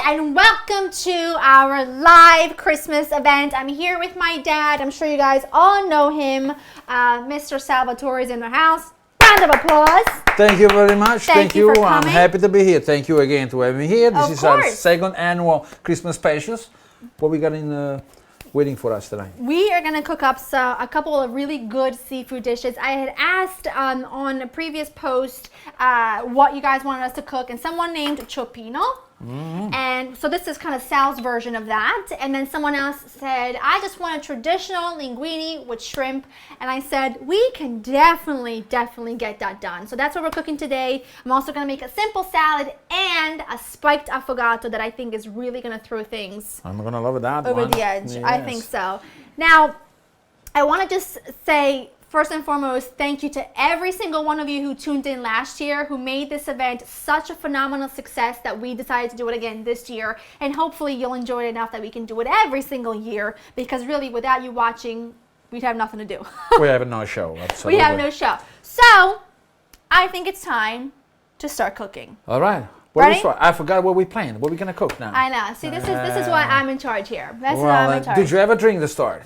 and welcome to our live Christmas event. I'm here with my dad. I'm sure you guys all know him. Mr. Salvatore is in the house. Round of applause. Thank you very much. Thank you for I'm coming. happy to be here. Thank you again to have me here. This Of is our course. second annual Christmas specials. What we got in waiting for us tonight? We are going to cook up a couple of really good seafood dishes. I had asked on a previous post what you guys wanted us to cook, and someone named Ciopino. And so this is kind of Sal's version of that. And then someone else said, I just want a traditional linguine with shrimp. And I said, we can definitely get that done. So that's what we're cooking today. I'm also going to make a simple salad and a spiked affogato that I think is really going to throw things I'm going to love that over one. the edge. Yes. I think so. Now, I want to just say, first and foremost, thank you to every single one of you who tuned in last year, who made this event such a phenomenal success that we decided to do it again this year. And hopefully you'll enjoy it enough that we can do it every single year, because really without you watching, we'd have nothing to do. We have no show. Absolutely. We have no show. So, I think it's time to start cooking. All right. Ready? I forgot what we planned. What are we going to cook now? I know. See, this is why I'm in charge here. That's why Well, I'm in charge. did you ever drink to start?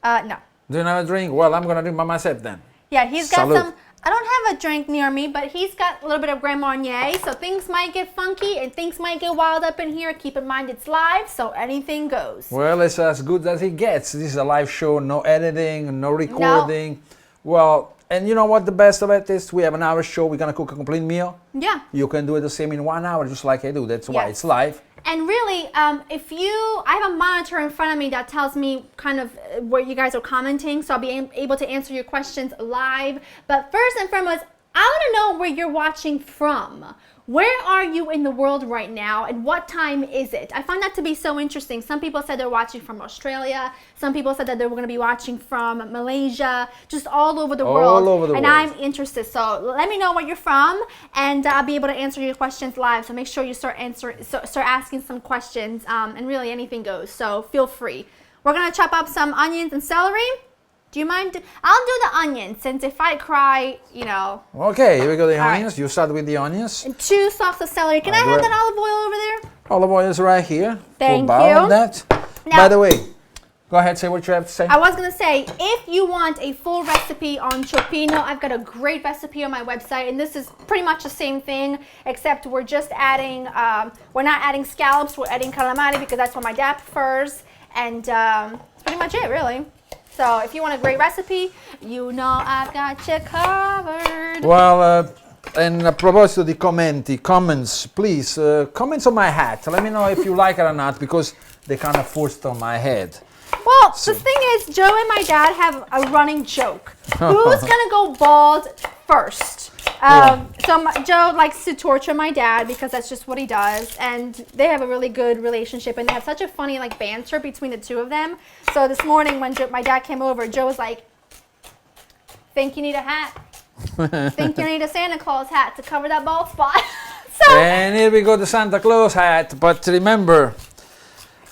No. Do you have a drink? Well, I'm going to drink by myself then. Yeah, he's got Salud. some. I don't have a drink near me, but he's got a little bit of Grand Marnier, so things might get funky and things might get wild up in here. Keep in mind it's live, so anything goes. Well, it's as good as it gets. This is a live show, no editing, no recording. Well, and you know what the best of it is? We have an hour show. We're going to cook a complete meal. Yeah. You can do it the same in 1 hour, just like I do. That's why Yes. it's live. And really, I have a monitor in front of me that tells me kind of where you guys are commenting, so I'll be able to answer your questions live. But first and foremost, I want to know where you're watching from. Where are you in the world right now, and what time is it? I find that to be so interesting. Some people said they're watching from Australia. Some people said that they were going to be watching from Malaysia, just all over the world. All over the and world. I'm interested. So let me know where you're from, and I'll be able to answer your questions live. So make sure you start asking some questions, and really anything goes. So feel free. We're going to chop up some onions and celery. Do you mind? I'll do the onions, since if I cry, you know. Okay, here we go, the right. onions. You start with the onions. And 2 stalks of celery. Can I have that olive oil over there? Olive oil is right here. Thank Full barrel you. of that. Now- By the way, go ahead, say what you have to say. I was going to say, if you want a full recipe on Ciopino, I've got a great recipe on my website, and this is pretty much the same thing, except we're just adding, we're not adding scallops, we're adding calamari because that's what my dad prefers, and that's pretty much it, really. So if you want a great recipe, you know I've got you covered. Well, and a proposito di comments, please, comments on my hat. Let me know if you like it or not, because they kind of forced on my head. Well, the thing is, Joe and my dad have a running joke. Who's going to go bald first? So Joe likes to torture my dad because that's just what he does, and they have a really good relationship, and they have such a funny banter between the two of them. So this morning when my dad came over, Joe was like, think you need a hat? Think you need a Santa Claus hat to cover that bald spot? And here we go, the Santa Claus hat. But remember,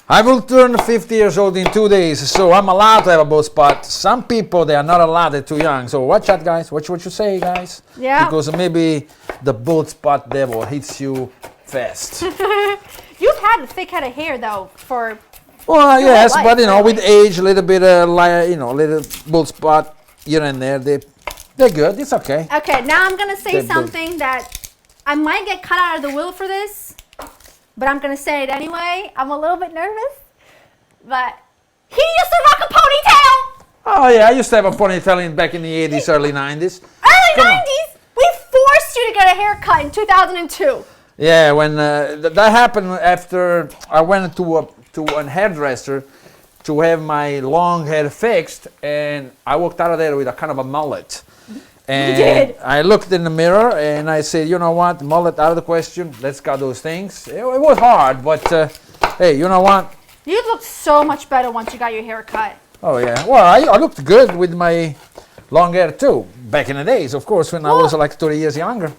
I will turn 50 years old in 2 days, so I'm allowed to have a bald spot. Some people, they are not allowed, they're too young. So watch out, guys. Watch what you say, guys. Yeah. Because maybe the bald spot devil hits you fast. You've had a thick head of hair, though, for... Well, Your yes, whole but life, with really. age, a little bit, little bald spot here and there. They're good. It's okay. Okay, now I'm going to say They're good. something that I might get cut out of the will for this, but I'm going to say it anyway. I'm a little bit nervous, but he used to rock a ponytail! Oh, yeah, I used to have a ponytail back in the 80s, early 90s. Early Come on. 90s? We forced you to get a haircut in 2002. Yeah, when that happened after I went to a hairdresser to have my long hair fixed, and I walked out of there with a kind of a mullet. And did. I looked in the mirror and I said, you know what, mullet out of the question. Let's cut those things. It was hard, but hey, you know what? You looked so much better once you got your hair cut. Oh yeah, well I looked good with my long hair too. Back in the days, of course, when I was like 30 years younger.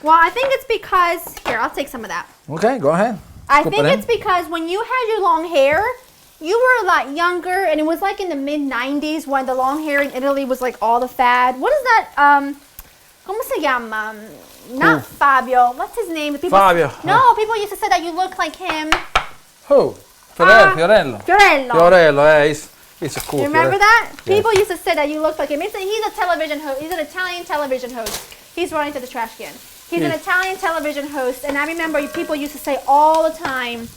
Well, I think it's because... Here, I'll take some of that. Okay, go ahead. I Scoop think it in. it's because when you had your long hair, you were a lot younger, and it was like in the mid-90s when the long hair in Italy was like all the fad. What is that? ¿Cómo se llama? Not Fabio. What's his name? People, Fabio. No, people used to say that you look like him. Who? Fiorello. Fiorello. He's a cool. You remember that? Yeah. People used to say that you looked like him. He's a television host. He's an Italian television host. He's running to the trash can. He's an Italian television host, and I remember people used to say all the time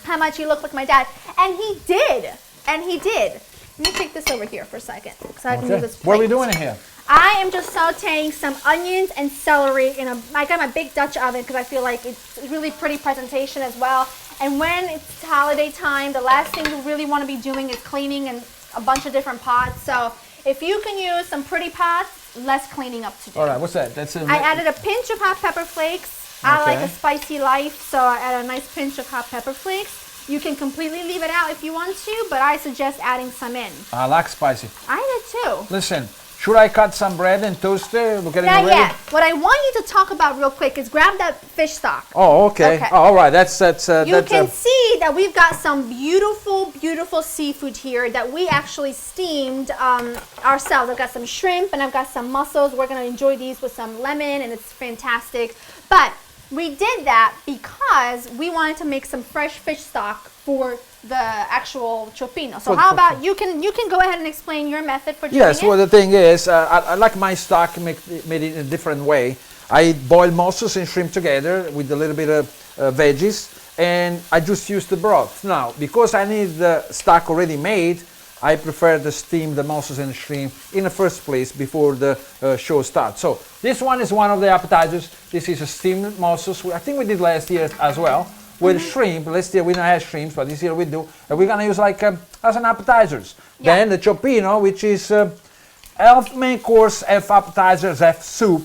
how much he looked like my dad, and he did. Let me take this over here for a second, so I can use this plate. What are we doing in here? I am just sauteing some onions and celery I got my big Dutch oven because I feel like it's a really pretty presentation as well. And when it's holiday time, the last thing you really want to be doing is cleaning and a bunch of different pots. So if you can use some pretty pots, less cleaning up to do. All right, what's that? I added a pinch of hot pepper flakes. I like a spicy life, so I added a nice pinch of hot pepper flakes. You can completely leave it out if you want to, but I suggest adding some in. I like spicy. I did too. Listen, should I cut some bread and toast it? We're getting ready. Yeah. What I want you to talk about real quick is grab that fish stock. Oh, okay. Oh, all right. That's you can see that we've got some beautiful, beautiful seafood here that we actually steamed ourselves. I've got some shrimp and I've got some mussels. We're going to enjoy these with some lemon, and it's fantastic. But we did that because we wanted to make some fresh fish stock for the actual cioppino. So how about you can go ahead and explain your method for doing it? Yes, well the thing is, I like my stock made it in a different way. I boil mussels and shrimp together with a little bit of veggies, and I just use the broth. Now, because I need the stock already made, I prefer to steam the mussels and shrimp in the first place before the show starts. So this one is one of the appetizers. This is a steamed mussels. I think we did last year as well with shrimp. Last year we didn't have shrimps, but this year we do. And we're gonna use like as an appetizers. Yeah. Then the cioppino, which is half main course, half appetizers, half soup.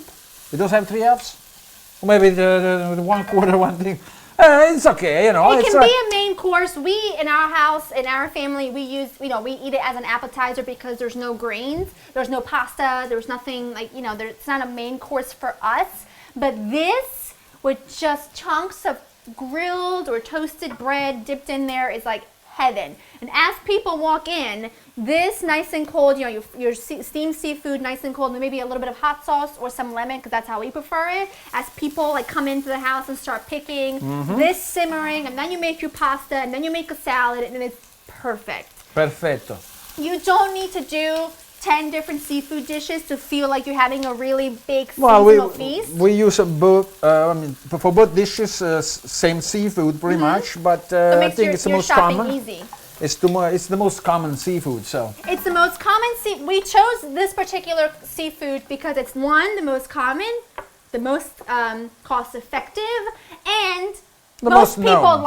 It does have 3 halves? Or maybe the 1/4, one thing. It's okay, you know. It can be a main course. We, in our house, in our family, we use, we eat it as an appetizer because there's no grains, there's no pasta, there's nothing like, it's not a main course for us. But this, with just chunks of grilled or toasted bread dipped in there, is like heaven. And as people walk in, this nice and cold, your steamed seafood nice and cold, and maybe a little bit of hot sauce or some lemon, because that's how we prefer it. As people like come into the house and start picking, this simmering, and then you make your pasta, and then you make a salad, and it's perfect. Perfetto. You don't need to do 10 different seafood dishes to feel like you're having a really big seasonal feast. We use both, for both dishes, same seafood pretty much, but I think it's the most common. Easy. It's the most common seafood, so. It's the most common we chose this particular seafood because it's one, the most common, the most cost effective, and most people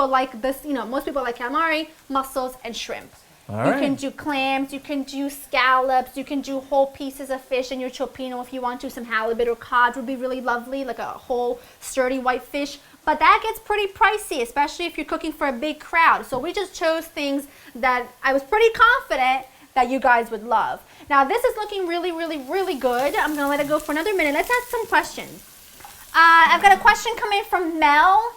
like this, most people like calamari, mussels, and shrimp. You can do clams, you can do scallops, you can do whole pieces of fish in your cioppino if you want to. Some halibut or cod would be really lovely, like a whole sturdy white fish. But that gets pretty pricey, especially if you're cooking for a big crowd. So we just chose things that I was pretty confident that you guys would love. Now this is looking really, really, really good. I'm gonna let it go for another minute. Let's ask some questions. I've got a question coming from Mel.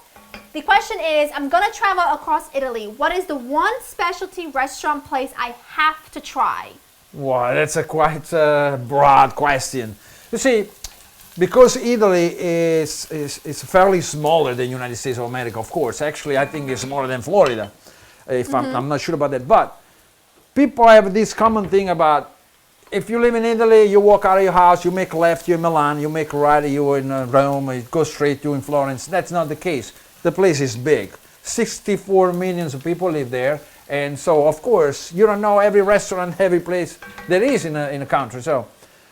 The question is, I'm gonna travel across Italy. What is the one specialty restaurant place I have to try? Wow, that's a quite broad question. You see, because Italy is fairly smaller than United States of America, of course. Actually, I think it's smaller than Florida, if I'm not sure about that. But people have this common thing about, if you live in Italy, you walk out of your house, you make left, you're in Milan, you make right, you're in Rome, you go straight, you're in Florence. That's not the case. The place is big. 64 million people live there. And so, of course, you don't know every restaurant, every place there is in a country. So,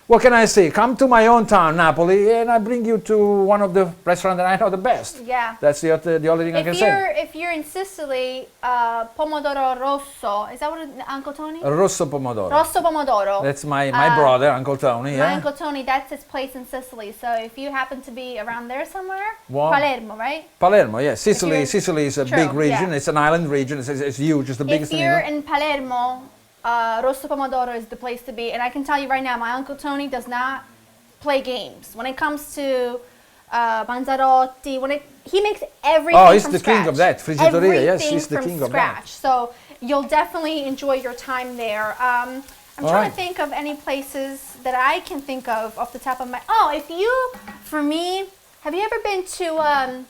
what can I say? Come to my own town, Napoli, and I bring you to one of the restaurants that I know the best. Yeah. That's the only thing I can say. If you're in Sicily, pomodoro rosso, is that what Uncle Tony? Rosso pomodoro. Rosso pomodoro. That's my brother, Uncle Tony. My Uncle Tony, that's his place in Sicily. So if you happen to be around there somewhere, Palermo, right? Palermo, yes. Sicily is a big region. Yeah. It's an island region. It's huge. It's the biggest. If you're in Palermo, Rosso Pomodoro is the place to be. And I can tell you right now, my Uncle Tony does not play games. When it comes to Panzarotti, he makes everything from scratch. Oh, he's the king of that. Friggitoria, yes, he's the king of that. So you'll definitely enjoy your time there. I'm trying to think of any places that I can think of off the top of my... Oh, have you ever been to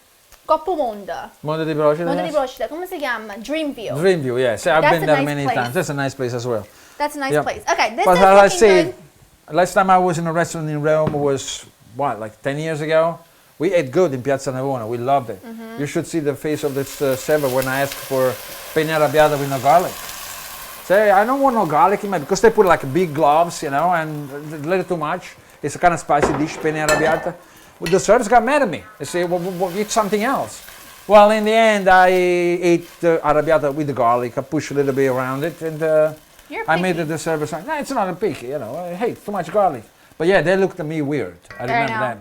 Coppo Mondo. Monte di Procida. Mondo di Yes. Procida. Come si chiama? Dreamview. Dreamview, yes. I've That's been a there nice many place. times. That's a nice place as well. That's a nice Yep. place. Okay, this But is as I looking said, good. last time I was in a restaurant in Rome was, what, like 10 years ago? We ate good in Piazza Navona. We loved it. You should see the face of this server when I asked for penne arrabbiata with no garlic. Say, I don't want no garlic in my, because they put like big gloves, you know, and a little too much. It's a kind of spicy dish, penne arrabbiata. Well, the servers got mad at me. They say, well, eat something else. Well, in the end, I ate the arrabbiata with the garlic. I pushed a little bit around it, and You're I made picky. the server say, no, it's not a picky, you know. I hate too much garlic. But yeah, they looked at me weird. I remember know. that.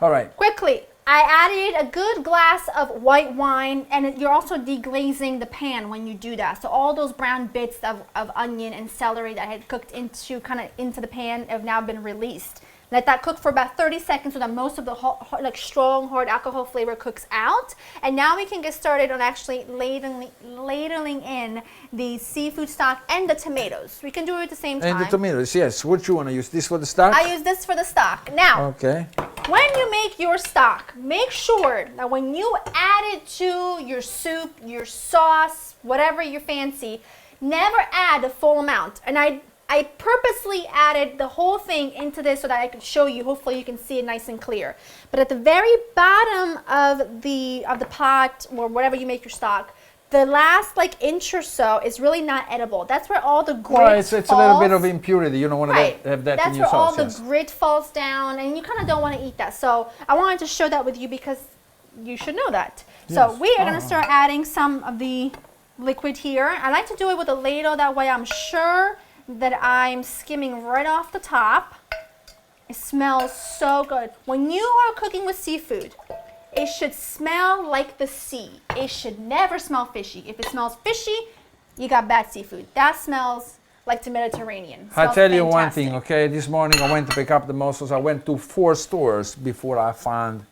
All right. Quickly, I added a good glass of white wine, and you're also deglazing the pan when you do that. So all those brown bits of onion and celery that had cooked into the pan have now been released. Let that cook for about 30 seconds so that most of the strong, hard alcohol flavor cooks out. And now we can get started on actually ladling in the seafood stock and the tomatoes. We can do it at the same time. And the tomatoes, yes. What you want to use? This for the stock? I use this for the stock. Now, Okay. when you make your stock, make sure that when you add it to your soup, your sauce, whatever you fancy, never add the full amount. And I purposely added the whole thing into this so that I could show you. Hopefully you can see it nice and clear. But at the very bottom of the pot or whatever you make your stock, the last inch or so is really not edible. That's where all the grit Well, it's a little bit falls. of impurity. You don't want Right. to have that That's in your where all sauce. the Yes. grit falls down, and you kind of don't want to eat that. So I wanted to show that with you because you should know that. So Yes. we are going to start adding some of the liquid here. I like to do it with a ladle. That way I'm sure that I'm skimming right off the top. It smells so good. When you are cooking with seafood, it should smell like the sea. It should never smell fishy. If it smells fishy, you got bad seafood. That smells like the Mediterranean. I Smells tell you one fantastic. thing, okay? This morning I went to pick up the mussels. I went to 4 stores before I found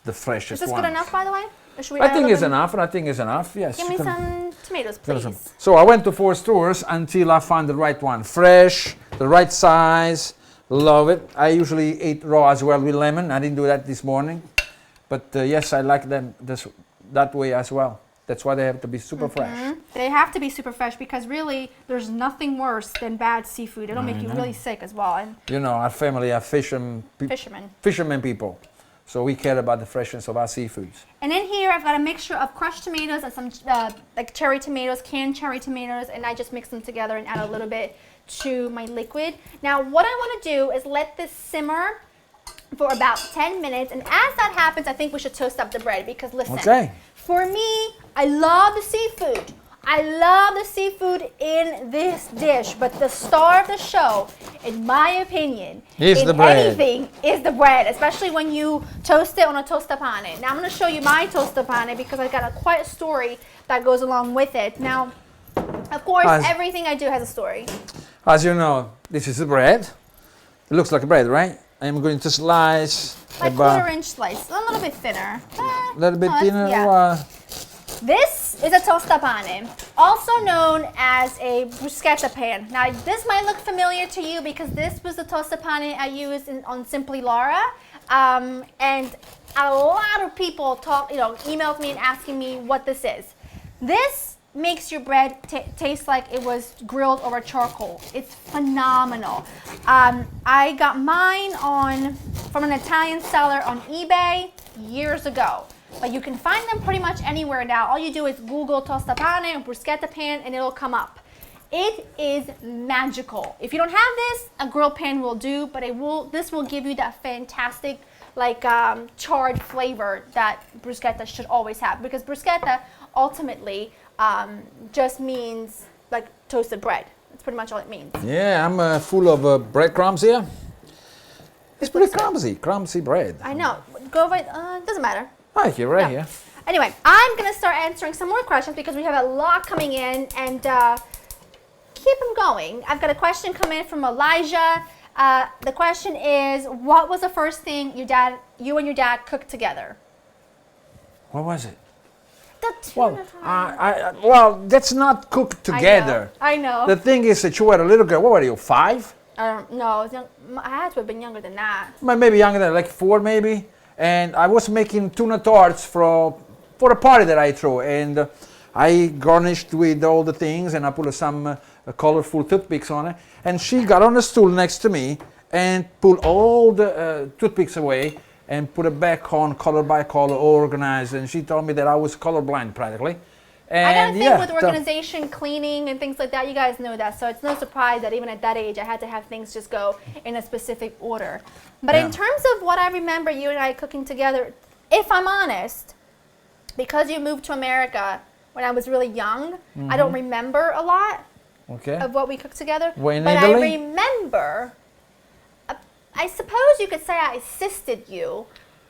the freshest Is this ones. good enough, by the way? Or should we I add a think little it's bit? enough, and I think it's enough. Yes. Give me you can- some tomatoes, give us some. please. So I went to 4 stores until I found the right one. Fresh, the right size. Love it. I usually eat raw as well with lemon. I didn't do that this morning. But yes, I like them that way as well. That's why they have to be super fresh. They have to be super fresh because really there's nothing worse than bad seafood. It'll make you really sick as well. And You know, our family are fishermen people. So we care about the freshness of our seafoods. And in here I've got a mixture of crushed tomatoes and some cherry tomatoes, canned cherry tomatoes, and I just mix them together and add a little bit to my liquid. Now what I want to do is let this simmer for about 10 minutes, and as that happens I think we should toast up the bread because listen, Okay. for me, I love the seafood. I love the seafood in this dish, but the star of the show, in my opinion, Is in the bread. anything, is the bread, especially when you toast it on a tostapane. Now I'm going to show you my tostapane because I've got quite a story that goes along with it. Now, of course, everything I do has a story. As you know, this is the bread. It looks like bread, right? I'm going to slice Like about quarter-inch slice, a little bit thinner. a little bit no, thinner. yeah. This is a tostapane, also known as a bruschetta pan. Now, this might look familiar to you because this was the tostapane I used on Simply Laura. And a lot of people emailed me and asking me what this is. This makes your bread taste like it was grilled over charcoal. It's phenomenal. I got mine from an Italian seller on eBay years ago. But you can find them pretty much anywhere now. All you do is Google tostapane or bruschetta pan and it'll come up. It is magical. If you don't have this, a grill pan will do, but this will give you that fantastic charred flavor that bruschetta should always have, because bruschetta ultimately just means like toasted bread. That's pretty much all it means. Yeah, I'm full of breadcrumbs here. It's pretty crumbsy bread. I know. Go over it. Doesn't matter. Right here, right No. here. Anyway, I'm going to start answering some more questions because we have a lot coming in, and keep them going. I've got a question coming in from Elijah. The question is, what was the first thing you and your dad cooked together? What was it? The Well, tuna fry. well, that's not cooked together. I know. The thing is that you were a little girl. What were you, 5? No, I had to have been younger than that. Maybe younger than, like 4 maybe. And I was making tuna tarts for for a party that I throw, and I garnished with all the things, and I put some colorful toothpicks on it. And she got on the stool next to me and pulled all the toothpicks away and put it back on, color by color, organized. And she told me that I was colorblind practically. And I gotta think with organization, cleaning, and things like that, you guys know that. So it's no surprise that even at that age, I had to have things just go in a specific order. But in terms of what I remember you and I cooking together, if I'm honest, because you moved to America when I was really young, I don't remember a lot of what we cooked together. When in but Italy? I remember, I suppose you could say I assisted you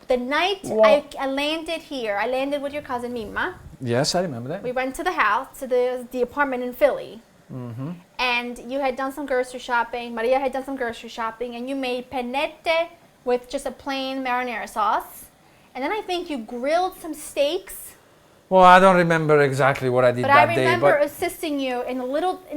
the night I landed here. I landed with your cousin Mima. Yes, I remember that. We went to the house, to the apartment in Philly. And you had done some grocery shopping. Maria had done some grocery shopping. And you made pennette with just a plain marinara sauce. And then I think you grilled some steaks. Well, I don't remember exactly what I did that day. But I remember assisting you in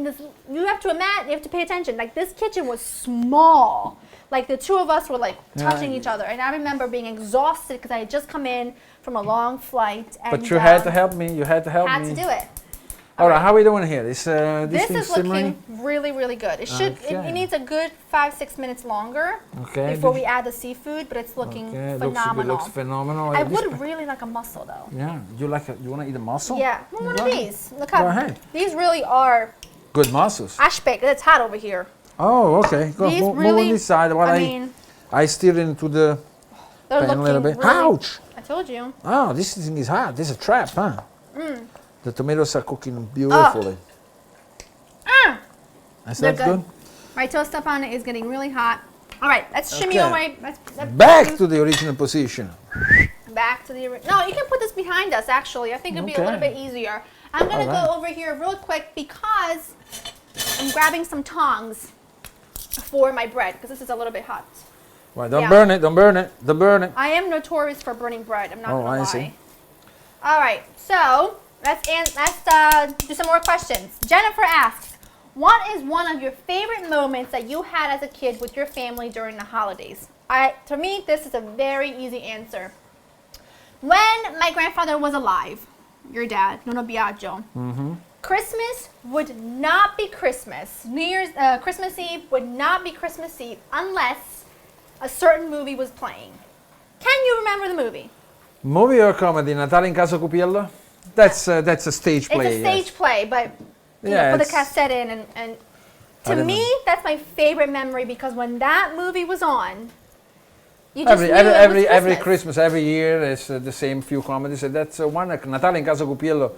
this, you have to pay attention. Like, this kitchen was small. Like, the two of us were like touching each other. And I remember being exhausted because I had just come in from a long flight. And, but you had to help me. You had to help me. Had to do it. All right, how are we doing here? This is simmering? looking really, really good. It should. It needs a good 5-6 minutes longer before we add the seafood, but it's looking phenomenal. It looks phenomenal. I would really like a mussel though. Yeah, you want to eat a mussel? Yeah, one of these. Look how Go ahead. These really are good mussels. ashbek. It's hot over here. Oh, okay. Go These move really, on this side while I steer into the pan a little bit. Really, ouch! I told you. Oh, this thing is hot. This is a trap, huh? The tomatoes are cooking beautifully. Is that good? My toast up on it is getting really hot. All right, let's shimmy away. Back to the original position. Back to the original. No, you can put this behind us, actually. I think it'll be a little bit easier. I'm going to go over here real quick because I'm grabbing some tongs for my bread because this is a little bit hot. Well, don't burn it, don't burn it, don't burn it. I am notorious for burning bread. I'm not going to lie. I see. All right, so let's do some more questions. Jennifer asks, what is one of your favorite moments that you had as a kid with your family during the holidays? To me, this is a very easy answer. When my grandfather was alive, your dad, Nono Biagio, Christmas would not be Christmas. Christmas Eve would not be Christmas Eve unless a certain movie was playing. Can you remember the movie? Movie or comedy? Natale in Casa Cupiello? That's a stage play. It's a stage play, but you know, put the cassette in and to me, that's my favorite memory because when that movie was on, you just knew it was every Christmas, every year, it's the same few comedies. That's one, Natale in Casa Cupiello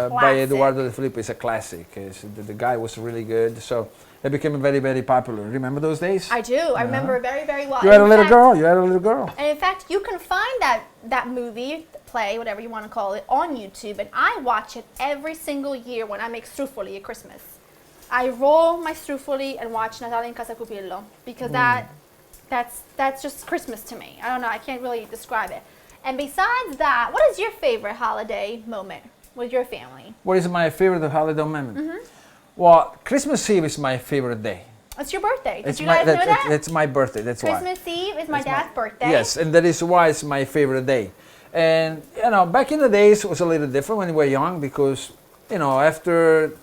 by Eduardo De Filippo. It's a classic. The guy was really good, so it became very, very popular. Remember those days? I do. I remember very, very well. You had a little girl. You had a little girl. And in fact, you can find that movie, play, whatever you want to call it, on YouTube. And I watch it every single year when I make strufoli at Christmas. I roll my strufoli and watch Natale in Casa Cupiello because that's just Christmas to me. I don't know. I can't really describe it. And besides that, what is your favorite holiday moment with your family? What is my favorite holiday moment? Well, Christmas Eve is my favorite day. It's your birthday. Did you guys know that? It's my birthday. That's why. Christmas Eve is my dad's birthday. Yes, and that is why it's my favorite day. And you know, back in the days, it was a little different when we were young because you know, after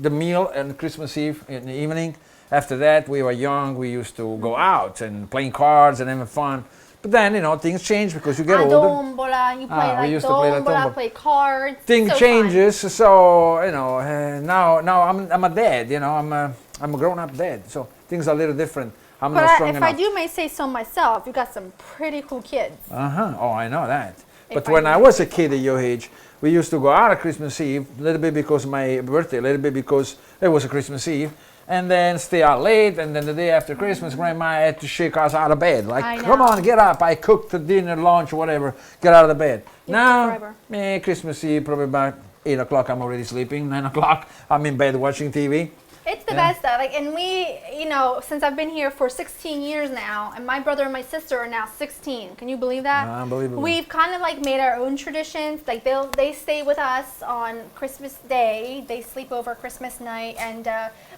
the meal and Christmas Eve in the evening, after that we were young. We used to go out and playing cards and having fun. But then, you know, things change because you get older. Tombola, you play like tombola, play cards. Things changes, so you know. Now I'm a dad. You know, I'm a grown-up dad. So things are a little different. I'm not strong enough. If I do may say so myself, you got some pretty cool kids. Oh, I know that. But when I was a kid at your age, we used to go out on Christmas Eve, a little bit because my birthday, a little bit because it was a Christmas Eve. And then stay out late, and then the day after Christmas, Grandma had to shake us out of bed. Like, come on, get up. I cooked the dinner, lunch, whatever. Get out of the bed. Now, Christmas Eve, probably about 8 o'clock, I'm already sleeping. 9 o'clock, I'm in bed watching TV. It's the best, though. Like, and we, you know, since I've been here for 16 years now, and my brother and my sister are now 16. Can you believe that? Unbelievable. We've kind of like made our own traditions. Like they stay with us on Christmas Day. They sleep over Christmas night, and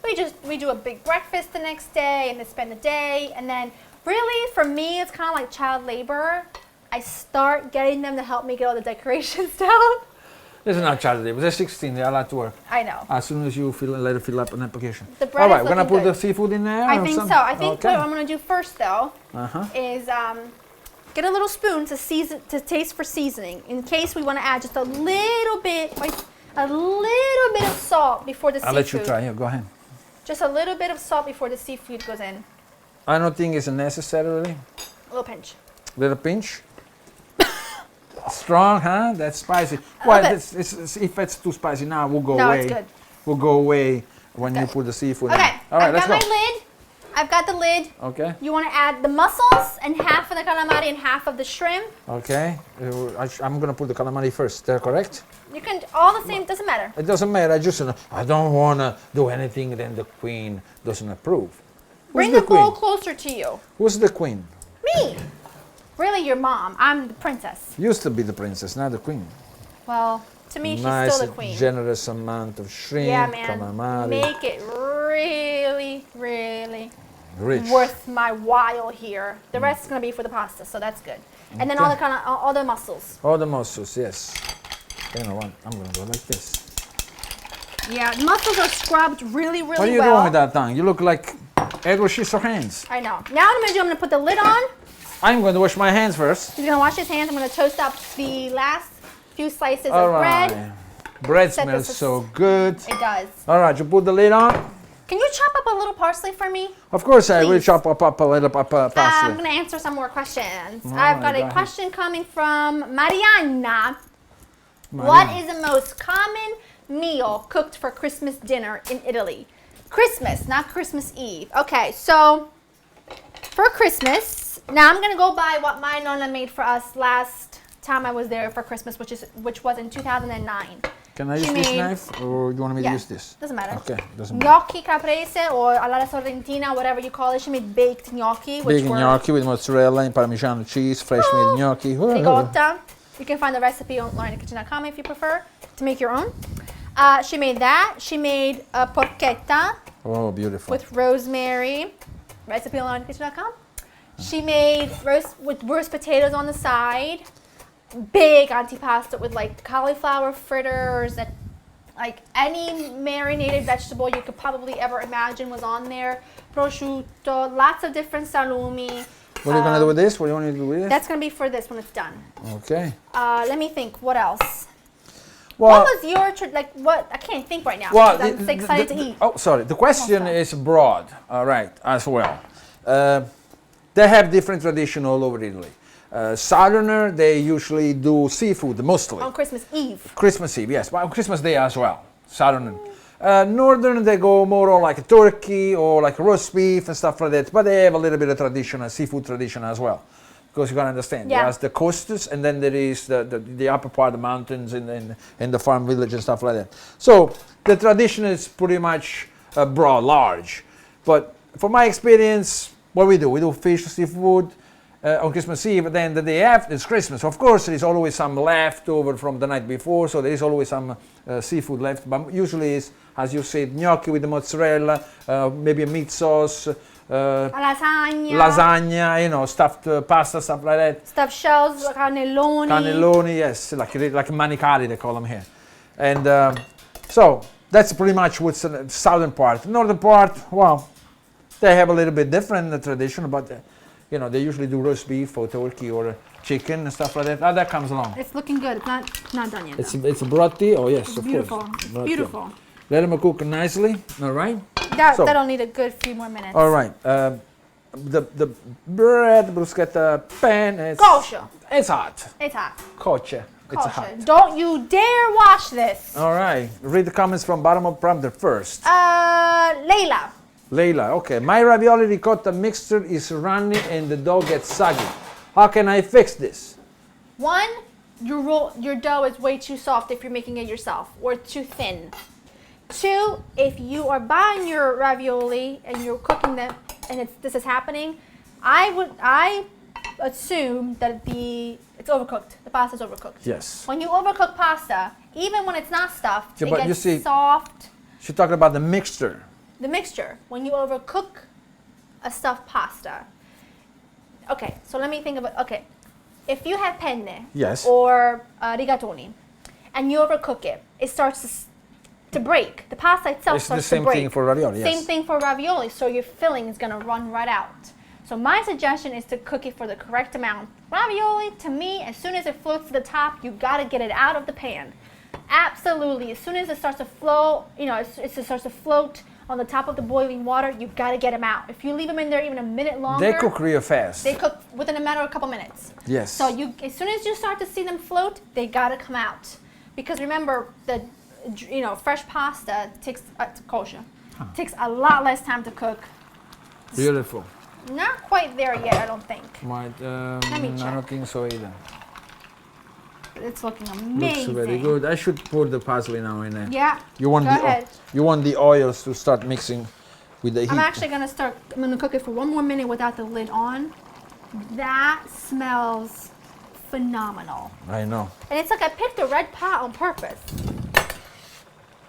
we do a big breakfast the next day, and they spend the day. And then, really, for me, it's kind of like child labor. I start getting them to help me get all the decorations down. This is not charity. They're 16. They're allowed to work. I know. As soon as you let it fill up an application. The bread All right, is we're gonna looking put good. the seafood in there. I or think some- so. I think okay. what I'm gonna do first though is get a little spoon to season, to taste for seasoning, in case we want to add just a little bit, like a little bit of salt before the I'll seafood. let you try. Here, go ahead. Just a little bit of salt before the seafood goes in. I don't think it's necessary, really. A little pinch. Little pinch. Strong, huh? That's spicy. A Well, little bit. if it's too spicy now, we'll go No, away. it's good. We'll go away when you Good. put the seafood in. Okay, All right, I've let's got go. my lid. I've got the lid. Okay. You want to add the mussels and half of the calamari and half of the shrimp. Okay. I'm gonna put the calamari first. Is that correct? You can all the same. Doesn't matter. It doesn't matter. I don't wanna do anything that the queen doesn't approve. Bring Who's the the queen? bowl closer to you. Who's the queen? Me. Really, your mom. I'm the princess. Used to be the princess, not the queen. Well, to me, she's Nice, still the queen. generous amount of shrimp, Yeah, man. calamari, Make it really, really rich. worth my while here. The rest is gonna be for the pasta, so that's good. And then Okay. all the mussels. All the mussels, yes. You know what? I'm gonna go like this. Yeah, the mussels are scrubbed really, really well. What are you doing with that tongue? You look like Edward Scissorhands. I know. Now what I'm gonna do, I'm gonna put the lid on. I'm going to wash my hands first. He's gonna wash his hands. I'm gonna toast up the last few slices All of right. bread. Bread Set smells this so good. It does. All right, you put the lid on. Can you chop up a little parsley for me? Of course, I will Please. chop up a little I'm parsley. gonna answer some more questions. All I've got right, go a ahead. question coming from Mariana. Mariana. What is the most common meal cooked for Christmas dinner in Italy? Christmas, not Christmas Eve. Okay, so for Christmas, now I'm gonna go by what my nonna made for us last time I was there for Christmas, which was in 2009. Can I use She this made- knife, or do you want me to Yeah, use this? doesn't matter. Okay, doesn't matter. Gnocchi caprese or alla sorrentina, whatever you call it. She made baked gnocchi, which Big were gnocchi with mozzarella and Parmesan cheese, fresh made gnocchi. ricotta. You can find the recipe on laurenkitchen.com if you prefer to make your own. She made that. She made a porchetta Oh, beautiful. with rosemary. Recipe on laurenkitchen.com. She made roast potatoes on the side. Big antipasta with like cauliflower fritters and like any marinated vegetable you could probably ever imagine was on there. Prosciutto, lots of different salumi. What are you gonna do with this? What do you want to do with this? That's gonna be for this when it's done. Okay. Let me think. What else? Well, What was your what? I can't think right now. well, because I'm so excited to eat. Oh, sorry. The question Awesome. is broad. All right, as well. They have different tradition all over Italy. Southerner, they usually do seafood mostly. On Christmas Eve. Christmas Eve, yes, but on Christmas Day as well. Southerner. Northern, they go more on like turkey or like roast beef and stuff like that. But they have a little bit of tradition, seafood tradition as well. Because you gotta understand, Yeah. there's the coasts and then there is the upper part of the mountains and the farm village and stuff like that. So the tradition is pretty much broad, large. But from my experience, what we do fish, seafood on Christmas Eve. Then the day after is Christmas. Of course, there is always some leftover from the night before, so there is always some seafood left. But usually, is, as you said, gnocchi with the mozzarella, maybe a meat sauce. Lasagna, you know, stuffed pasta, stuff like that. Stuffed shells, cannelloni. Cannelloni, yes, like manicali they call them here. And so that's pretty much what's the southern part. Northern part, well, they have a little bit different tradition, but you know, they usually do roast beef or turkey or chicken and stuff like that. That comes along. It's looking good. It's not done yet. It's brotti. Oh yes, It's of beautiful. course. It's Brotti. beautiful. Let them cook nicely. All right. So- That'll need a good few more minutes. All right. The bread, bruschetta pan. Kosher. It's hot. It's hot. Kosher. It's Kosher. hot. Don't you dare wash this. All right. Read the comments from bottom of prompter first. Layla. Layla, okay. My ravioli ricotta mixture is runny and the dough gets soggy. How can I fix this? One, your dough is way too soft if you're making it yourself, or too thin. Two, if you are buying your ravioli and you're cooking them and this is happening, I assume that it's overcooked. The pasta's overcooked. Yes. When you overcook pasta, even when it's not stuffed, Yeah, it but you gets see- soft. She's talking about the mixture. The mixture, when you overcook a stuffed pasta. Okay, so let me think of it. Okay, if you have penne Yes. or rigatoni and you overcook it, it starts to break. The pasta itself It's starts the same to break. thing for ravioli, yes. Same thing for ravioli, so your filling is gonna run right out. So my suggestion is to cook it for the correct amount. Ravioli, to me, as soon as it floats to the top, you gotta get it out of the pan. Absolutely, as soon as it starts to flow, it starts to float on the top of the boiling water, you gotta get them out. If you leave them in there even a minute longer, They cook real fast. they cook within a matter of a couple minutes. Yes. So as soon as you start to see them float, they gotta come out. Because remember, fresh pasta takes kosher. Takes a lot less time to cook. Beautiful. Not quite there yet, I don't think. Let me I check. don't think so either. It's looking amazing. Looks very good. I should pour the parsley now in there. Yeah. You want Go ahead. You want the oils to start mixing with the heat. I'm actually gonna cook it for one more minute without the lid on. That smells phenomenal. I know. And it's like I picked a red pot on purpose.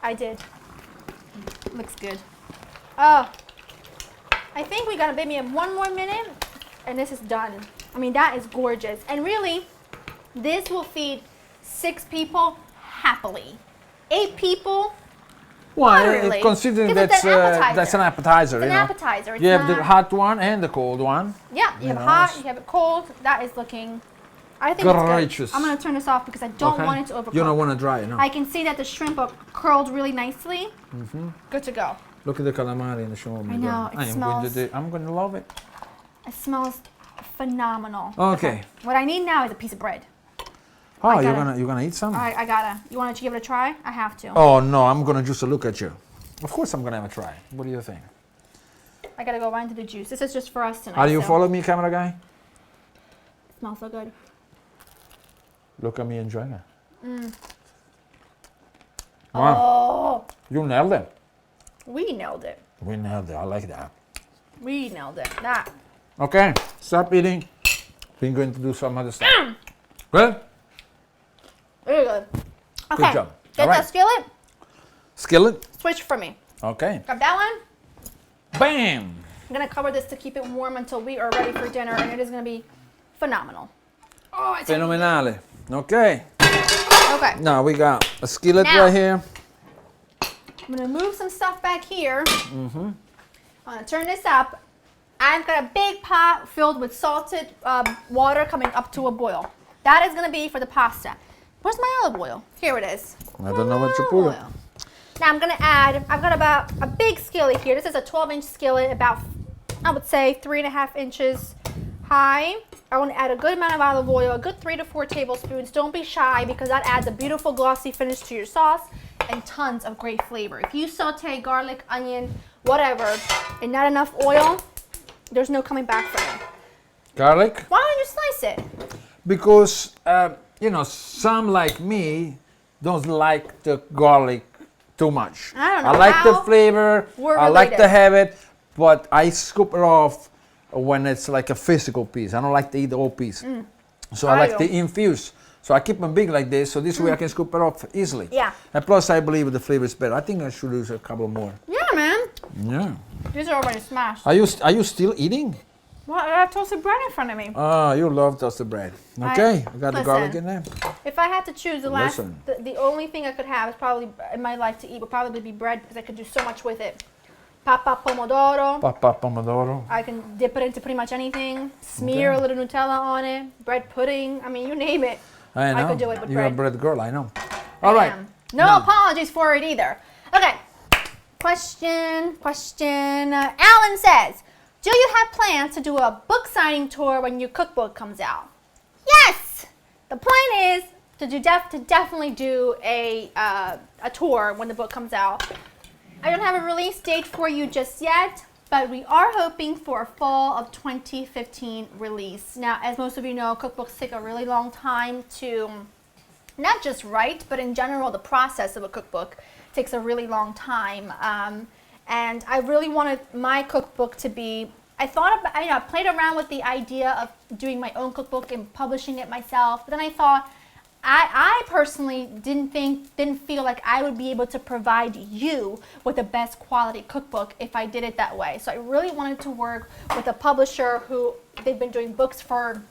I did. Looks good. Oh, I think we got maybe one more minute and this is done. I mean, that is gorgeous. And really, this will feed 6 people happily. 8 people, Well, not really. considering 'Cause it's that's an appetizer. It's an you know. appetizer. It's You have the not- hot one and the cold one. Yeah, you have hot, you have it cold. That is looking, I think it's Gorgeous. good. I'm gonna turn this off because I don't want it to overcook. You don't want to dry it, no? I can see that the shrimp are curled really nicely. Good to go. Look at the calamari in the show. I know, it smells- I'm going to love it. It smells phenomenal. Okay. What I need now is a piece of bread. Oh, you're gotta- gonna eat some? All right, I gotta. You want to give it a try? I have to. Oh no, I'm gonna just look at you. Of course I'm gonna have a try. What do you think? I gotta go right into the juice. This is just for us tonight. Are you so follow me, camera guy? It smells so good. Look at me enjoying it. Wow, Oh, you nailed it. we nailed it. We nailed it. I like that. We nailed it. That. Okay, stop eating. We're going to do some other stuff. Good? Very good. Okay. job. Get All right. that skillet. Skillet. Switch for me. Okay. Grab that one. Bam. I'm gonna cover this to keep it warm until we are ready for dinner, and it is gonna be phenomenal. Oh, it's Fenomenale. Okay. okay. Now we got a skillet Now. right here. I'm gonna move some stuff back here. I'm gonna turn this up. I've got a big pot filled with salted water coming up to a boil. That is gonna be for the pasta. Where's my olive oil? Here it is. I don't know what you Olive put. oil. Now I'm gonna add, I've got about a big skillet here. This is a 12-inch skillet, about, I would say 3.5 inches high. I want to add a good amount of olive oil, a good 3 to 4 tablespoons. Don't be shy because that adds a beautiful glossy finish to your sauce and tons of great flavor. If you saute garlic, onion, whatever, and not enough oil, there's no coming back from it. Garlic. Why don't you slice it? Because, some like me don't like the garlic too much. I don't know I like the how flavor. we're I like to related. have it, but I scoop it off when it's like a physical piece. I don't like to eat the whole piece. So I like to infuse. So I keep them big like this, so this way I can scoop it off easily. Yeah. And plus I believe the flavor is better. I think I should use a couple more. Yeah, man. Yeah. These are already smashed. Are you still eating? Well, I have toasted bread in front of me. Oh, you love toasted bread. Okay, I got the garlic in there. If I had to choose Listen. the only thing I could have is probably in my life to eat would probably be bread because I could do so much with it. Papa pomodoro. Papa pomodoro. I can dip it into pretty much anything. Smear a little Nutella on it. Bread pudding. I mean, you name it. I know. could do it with You're bread. a bread girl, I know. All right. No Now- apologies for it either. Okay. Question. Alan says, do you have plans to do a book signing tour when your cookbook comes out? Yes. The plan is to definitely do a tour when the book comes out. I don't have a release date for you just yet, but we are hoping for a fall of 2015 release. Now, as most of you know, cookbooks take a really long time to not just write, but in general, the process of a cookbook takes a really long time. And I really wanted my cookbook to be, I played around with the idea of doing my own cookbook and publishing it myself. But then I thought, I personally didn't feel like I would be able to provide you with the best quality cookbook if I did it that way. So I really wanted to work with a publisher who they've been doing books for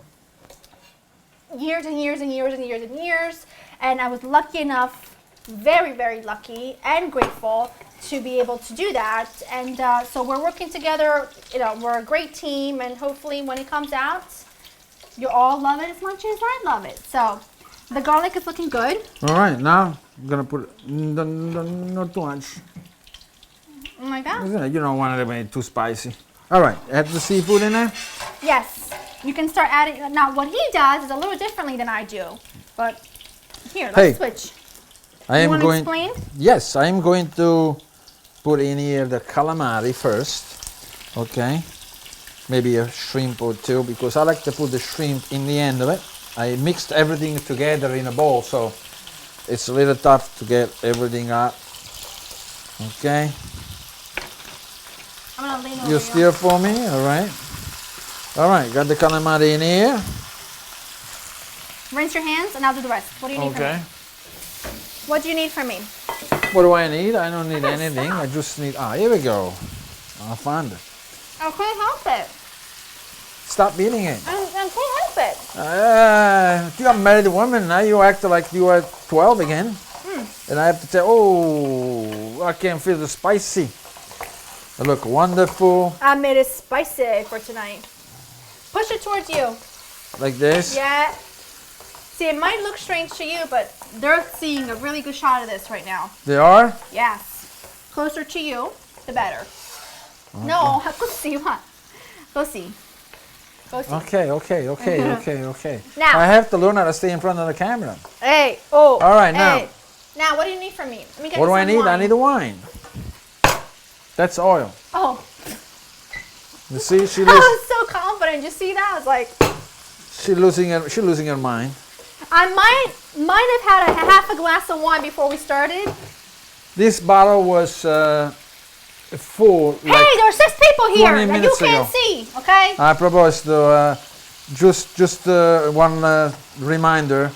years and years and years and years and years. And I was lucky enough, very, very lucky and grateful to be able to do that. And so we're working together. You know, we're a great team, and hopefully when it comes out, you all love it as much as I love it. So the garlic is looking good. All right, now I'm gonna put not too much. Oh my God. You don't want it to be too spicy. All right, add the seafood in there. Yes, you can start adding. Now what he does is a little differently than I do. But here, let's switch. You want to explain? Yes, I am going to put in here the calamari first. Okay. Maybe a shrimp or two, because I like to put the shrimp in the end of it. I mixed everything together in a bowl, so it's a little tough to get everything up. Okay. I'm gonna lean over You stir for me, all right. All right, got the calamari in here. Rinse your hands, and I'll do the rest. What do you need from me? What do you need from me? What do I need? I don't need anything. I just need. Here we go. I found it. I can't help it. Stop eating it. I can't help it. You are a married woman now. You act like you are 12 again. And I have to say, oh, I can feel the spicy. They look wonderful. I made it spicy for tonight. Push it towards you. Like this? Yeah. See, it might look strange to you, but they're seeing a really good shot of this right now. They are? Yes. Closer to you, the better. Okay. No, così, ma. Così. Così. Okay. Now. I have to learn how to stay in front of the camera. Hey, oh. All right, now. Hey. Now, what do you need from me? Let me get what do some I need? wine. I need the wine. That's oil. Oh. You see, I was so confident. You see that? I was like. She's losing her mind. I might have had a half a glass of wine before we started. This bottle was full. Hey, there are 6 people here that you can't ago. see. Okay. I propose to just one reminder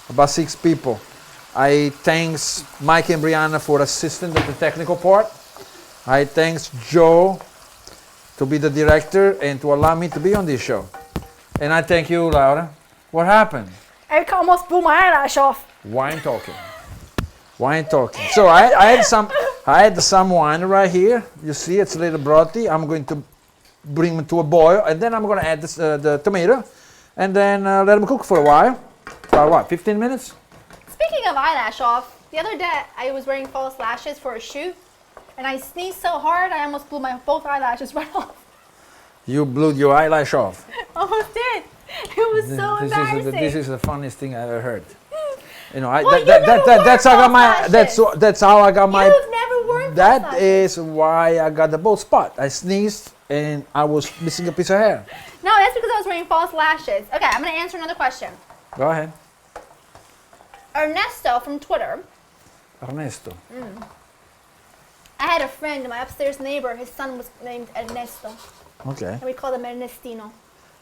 about 6 people. I thanks Mike and Brianna for assisting at the technical part. I thanks Joe to be the director and to allow me to be on this show. And I thank you, Laura. What happened? I almost blew my eyelash off. Wine talking. So I had some wine right here. You see, it's a little brothy. I'm going to bring it to a boil, and then I'm going to add the tomato, and then let them cook for a while. About what, 15 minutes? Speaking of eyelash off, the other day I was wearing false lashes for a shoot, and I sneezed so hard I almost blew my both eyelashes right off. You blew your eyelash off. Almost did. It was so embarrassing. This is the funniest thing I ever heard. You know, that's how I got my. You've never worn That false is why I got the bald spot. I sneezed and I was missing a piece of hair. No, that's because I was wearing false lashes. Okay, I'm going to answer another question. Go ahead. Ernesto from Twitter. Ernesto. I had a friend, my upstairs neighbor, his son was named Ernesto. Okay. And we called him Ernestino.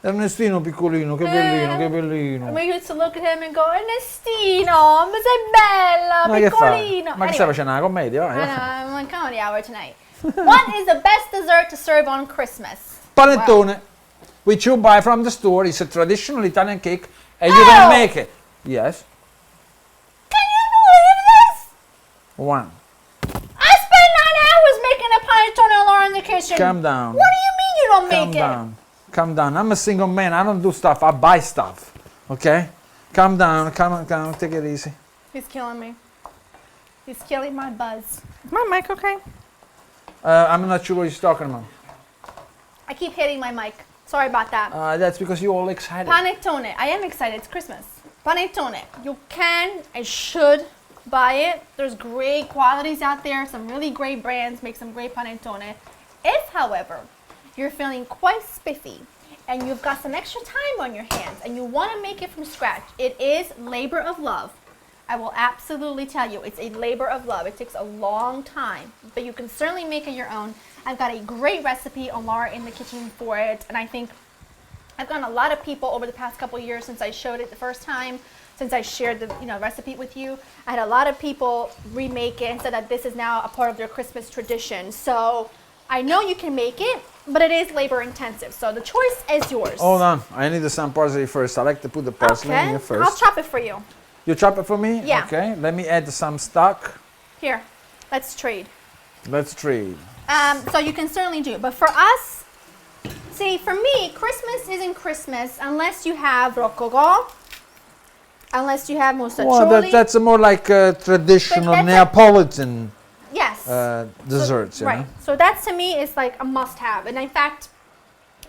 Ernestino piccolino, che bellino, che bellino. And we used to look at him and go, Ernestino, ma sei bella, piccolino. Ma che stai facendo? Una commedia? I'm on comedy hour tonight. What is the best dessert to serve on Christmas? Panettone, Wow. which you buy from the store. It's a traditional Italian cake, and you can make it. Yes. Can you believe this? One. I spent 9 hours making a panettone alone in the kitchen. Calm down. What do you mean you don't make it? Calm down. I'm a single man. I don't do stuff. I buy stuff. Okay? Calm down. Calm down. Take it easy. He's killing me. He's killing my buzz. Is my mic okay? I'm not sure what he's talking about. I keep hitting my mic. Sorry about that. That's because you're all excited. Panettone. I am excited. It's Christmas. Panettone. You can and should buy it. There's great qualities out there. Some really great brands make some great panettone. If, however, you're feeling quite spiffy and you've got some extra time on your hands and you want to make it from scratch, it is labor of love. I will absolutely tell you, it's a labor of love. It takes a long time, but you can certainly make it your own. I've got a great recipe on Laura in the Kitchen for it, and I think I've gotten a lot of people over the past couple years since I showed it the first time, since I shared the recipe with you. I had a lot of people remake it and said that this is now a part of their Christmas tradition. So I know you can make it. but it is labor intensive. So the choice is yours. Hold on, I need some parsley first. I like to put the parsley in here first. I'll chop it for you. You chop it for me? Yeah. Okay, let me add some stock. Here, let's trade. Let's trade. So you can certainly do it. But for us, see, for me, Christmas isn't Christmas unless you have rococo, unless you have moussacholi. Well, that's a more like a traditional Neapolitan yes. desserts. So, right. So that to me is like a must-have. And in fact,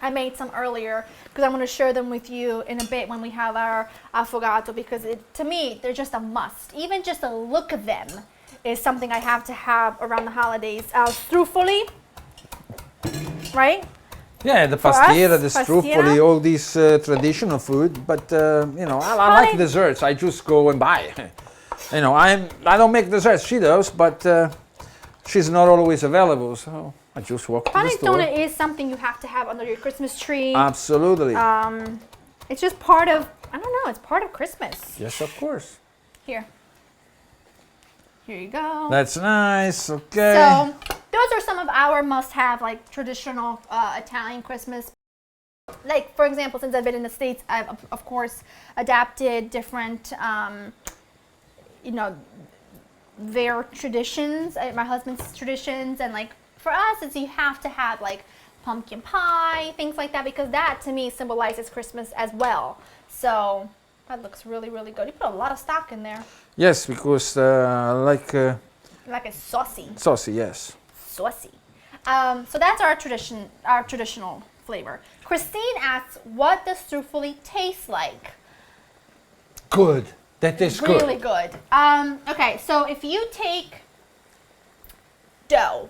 I made some earlier because I'm going to share them with you in a bit when we have our affogato, because to me, they're just a must. Even just the look of them is something I have to have around the holidays. Strufoli, right? Yeah, the pastiera, the strufoli, all these traditional food. But you know, I like desserts. I just go and buy. You know, I don't make desserts. She does, but she's not always available. So I just walk to the store. Panettone is something you have to have under your Christmas tree. Absolutely. It's just part of, I don't know, it's part of Christmas. Yes, of course. Here you go. That's nice. Okay. So those are some of our must-have, like traditional Italian Christmas. Like, for example, since I've been in the States, I've of course adapted different, you know, their traditions, my husband's traditions, and like for us, it's you have to have like pumpkin pie, things like that, because that to me symbolizes Christmas as well. So that looks really, really good. You put a lot of stock in there. Yes, because like it's saucy. Saucy, yes. Saucy. So that's our traditional flavor. Christine asks, what does strufoli taste like? Good. That tastes good. Really good. Okay, so if you take dough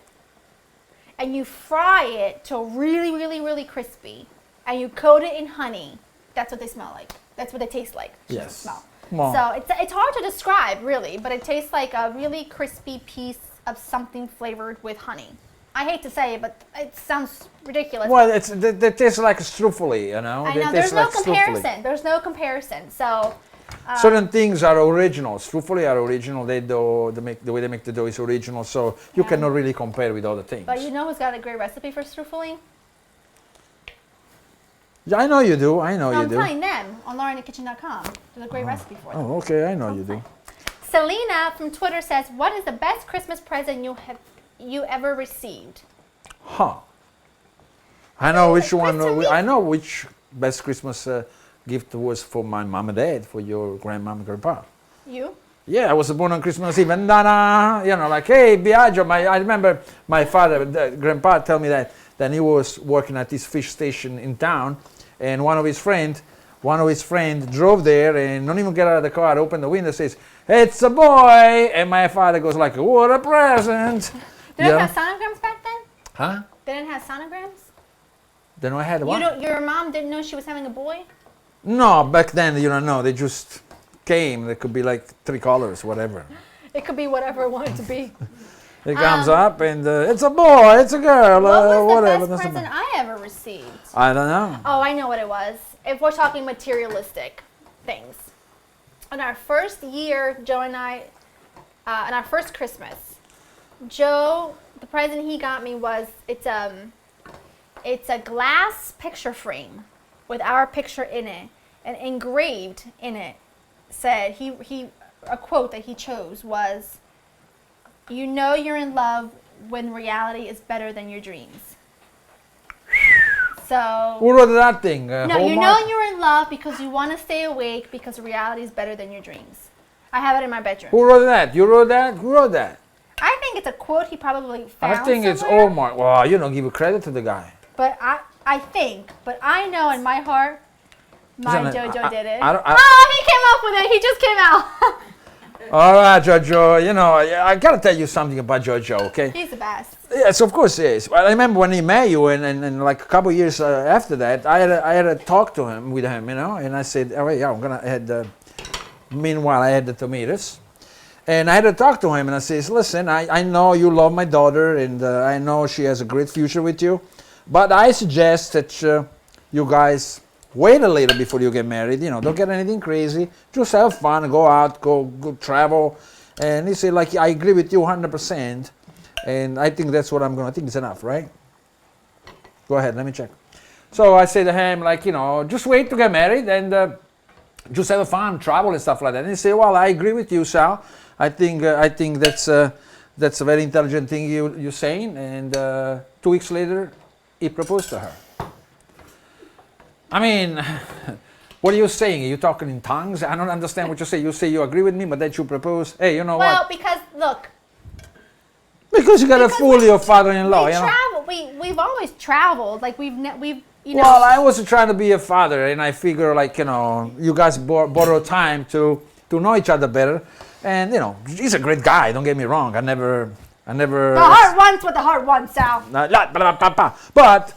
and you fry it till really, really, really crispy, and you coat it in honey, that's what they smell like. That's what they taste like. Yes. Smell. Wow. So it's hard to describe, really, but it tastes like a really crispy piece of something flavored with honey. I hate to say it, but it sounds ridiculous. Well, they taste like strufoli, you know. I know. There's no comparison. There's no comparison. So certain things are original. Strufoli are original. The way they make the dough is original. So you cannot really compare with other things. But you know who's got a great recipe for strufoli? Yeah, I know you do. I know you do. I'm telling them on laureninthekitchen.com. There's a great recipe for them. Oh, okay. I know you do. Selena from Twitter says, "What is the best Christmas present you ever received?" Huh. I know which one. I know which best Christmas gift was for my mom and dad, for your grandmom and grandpa. You? Yeah, I was born on Christmas Eve, and you know, like, hey, Biagio. I remember my father, grandpa, tell me that he was working at this fish station in town, and one of his friends drove there and don't even get out of the car, opened the window, says, "It's a boy," and my father goes like, "What a present!" They didn't have sonograms back then? Huh? They didn't have sonograms? Then I had what? Your mom didn't know she was having a boy? No, back then you don't know. They just came. They could be like 3 colors, whatever. It could be whatever it wanted to be. It comes up and it's a boy, it's a girl, what was whatever. the best present I ever received? I don't know. Oh, I know what it was. If we're talking materialistic things. On our first year, Joe and I, on our first Christmas, Joe, the present he got me was, it's a glass picture frame with our picture in it, and engraved in it said, a quote that he chose was, "You know you're in love when reality is better than your dreams." So who wrote that thing? no, you know you're in love because you want to stay awake because reality is better than your dreams. I have it in my bedroom. Who wrote that? You wrote that? Who wrote that? I think it's a quote he probably found I think somewhere. it's Hallmark. Well, you don't give credit to the guy. But I know in my heart, my Jojo did it. He came up with it. He just came out. All right, Jojo. You know, I gotta tell you something about Jojo, okay? He's the best. Yes, of course he is. I remember when he met you, and like a couple of years after that, I had a talk with him, you know, and I said, "All right, yeah, I'm gonna add." Meanwhile, I had the tomatoes, and I had to talk to him, and I says, "Listen, I know you love my daughter, and I know she has a great future with you, but I suggest that you guys wait a little before you get married. You know, don't get anything crazy. Just have fun, go out, go travel." And he said, "Like, I agree with you 100%, and I think that's what I'm gonna think is enough, right?" Go ahead, let me check. So I say to him, like, just wait to get married and just have fun, travel and stuff like that. And he say, well, I agree with you, Sal. I think that's a very intelligent thing you're saying. And 2 weeks later, he proposed to her. I mean, what are you saying? Are you talking in tongues? I don't understand what you say. You say you agree with me, but then you propose. Hey, you know what? Well, because look. Because you gotta fool your father-in-law. We've always traveled. Like we've. Well, I was trying to be a father, and I figure, like, you guys borrow time to know each other better. And he's a great guy. Don't get me wrong. I never. The heart wants what the heart wants, Sal. But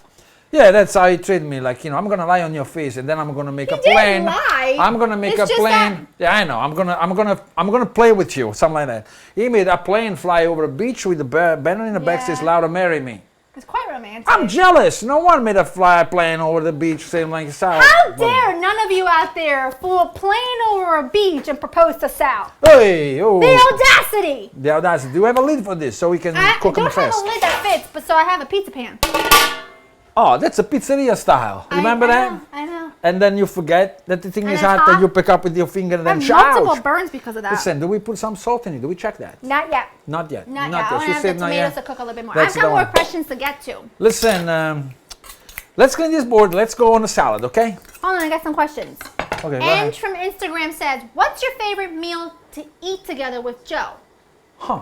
yeah, that's how he treated me. Like, I'm gonna lie on your face, and then I'm gonna make a plane. Lie. I'm gonna make a plane. Yeah, I know. I'm gonna play with you, something like that. He made a plane fly over a beach with the banner in the back says "Laura, marry me." It's quite romantic. I'm jealous. No one made a fly plane over the beach saying like Sal. How dare none of you out there flew a plane over a beach and proposed to Sal? Hey, oh. The audacity! The audacity. Do you have a lid for this so we can cook them fast? I don't have a lid that fits, but so I have a pizza pan. Oh, that's a pizzeria style. Remember that? I know. And then you forget that the thing is hot and you pick up with your finger and then I have multiple burns because of that. Listen, do we put some salt in it? Do we check that? Not yet. Not yet. Not yet. I want to have the tomatoes to cook a little bit more. That's I've got more questions to get to. Listen, let's clean this board. Let's go on the salad, okay? Hold on, I got some questions. Okay, And from Instagram says, what's your favorite meal to eat together with Joe? Huh.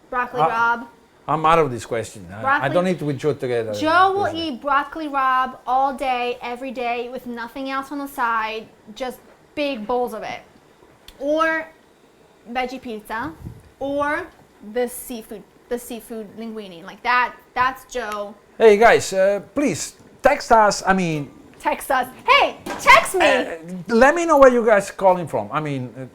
Broccoli Rob. I'm out of this question. I don't eat with Joe together. Joe will eat broccoli Rob all day, every day, with nothing else on the side, just big bowls of it. Or veggie pizza, or the seafood linguine. Like that's Joe. Hey guys, please text us. Text us. Hey, text me. Let me know where you guys calling from.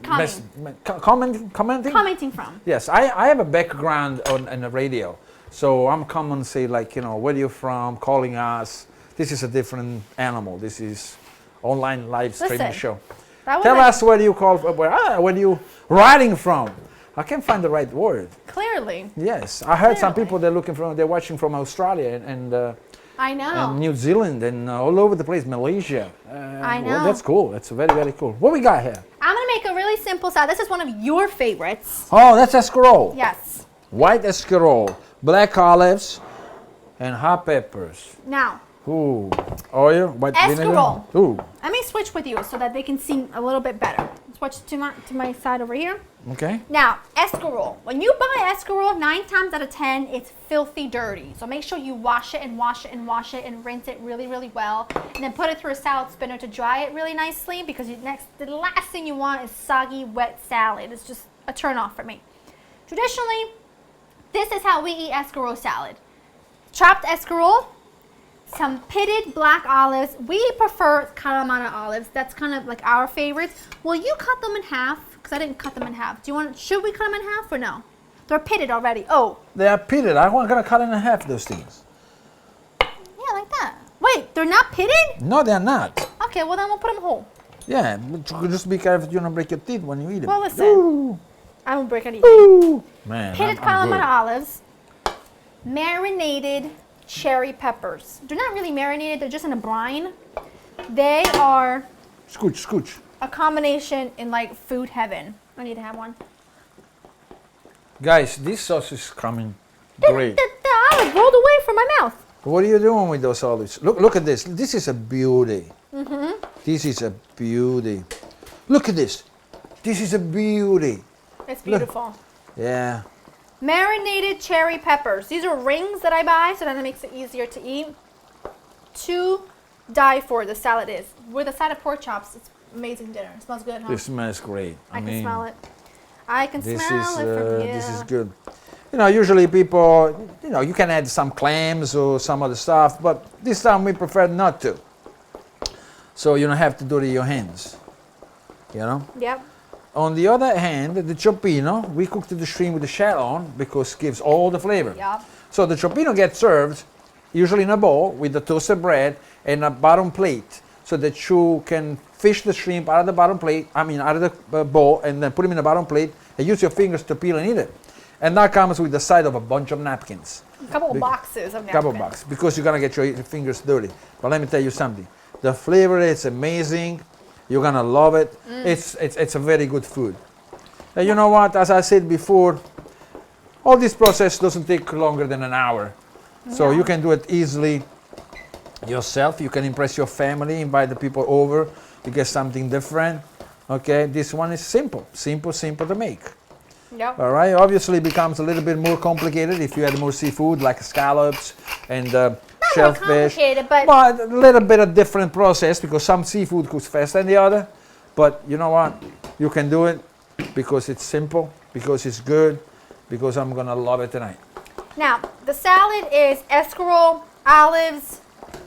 Commenting? Commenting from. Yes, I have a background on the radio. So I'm common say like, where are you from, calling us. This is a different animal. This is online live streaming show. Tell us where you call from, where you writing from. I can't find the right word. Clearly. Yes, I heard some people they're watching from Australia and I know. And New Zealand and all over the place, Malaysia. I know. Well, that's cool. That's very, very cool. What we got here? I'm going to make a really simple salad. This is one of your favorites. Oh, that's escarole. Yes. White escarole, black olives, and hot peppers. Now. Ooh. Oil, white escarole. Vinegar. Ooh. Let me switch with you so that they can see a little bit better. Switch to my side over here. Okay. Now, escarole. When you buy escarole, 9 times out of 10, it's filthy dirty. So make sure you wash it and wash it and wash it and rinse it really, really well. And then put it through a salad spinner to dry it really nicely because the last thing you want is soggy, wet salad. It's just a turn off for me. Traditionally, this is how we eat escarole salad. Chopped escarole, some pitted black olives. We prefer Kalamata olives. That's kind of like our favorites. Will you cut them in half? Because I didn't cut them in half. Should we cut them in half or no? They're pitted already. Oh. They are pitted. I'm going to cut in half those things. Yeah, like that. Wait, they're not pitted? No, they're not. Okay, well then we'll put them whole. Yeah, but just be careful you don't break your teeth when you eat them. Well, listen. Ooh. I won't break anything. Ooh. Man, pitted Kalamata olives. Marinated cherry peppers. They're not really marinated, they're just in a brine. They are scooch a combination in like food heaven. I need to have one. Guys, this sauce is coming great. The olive rolled away from my mouth. What are you doing with those olives? Look at this. This is a beauty. Mm-hmm. This is a beauty. Look at this. This is a beauty. It's beautiful. Look. Yeah. Marinated cherry peppers. These are rings that I buy, so that makes it easier to eat. To die for, the salad is. With a side of pork chops, it's amazing dinner. It smells good, huh? It smells great. I can smell it. I can smell it from here. This is good. Usually people, you can add some clams or some other stuff, but this time we prefer not to. So you don't have to do it with your hands. Yep. On the other hand, the cioppino, we cook the shrimp with the shell on because it gives all the flavor. Yep. So the cioppino gets served usually in a bowl with the toasted bread and a bottom plate so that you can fish the shrimp out of the bottom plate, out of the bowl, and then put them in the bottom plate and use your fingers to peel and eat it. And that comes with the side of a bunch of napkins. A couple of boxes of napkins. Couple bucks, because you're gonna get your fingers dirty. But let me tell you something. The flavor is amazing. You're gonna love it. It's a very good food. And you know what? As I said before, all this process doesn't take longer than an hour. So you can do it easily yourself. You can impress your family, invite the people over. You get something different. Okay, this one is simple to make. Yep. All right, obviously it becomes a little bit more complicated if you add more seafood like scallops and shellfish. Complicated, but a little bit of different process because some seafood cooks faster than the other. But you know what? You can do it because it's simple, because it's good, because I'm gonna love it tonight. now the salad is escarole, olives,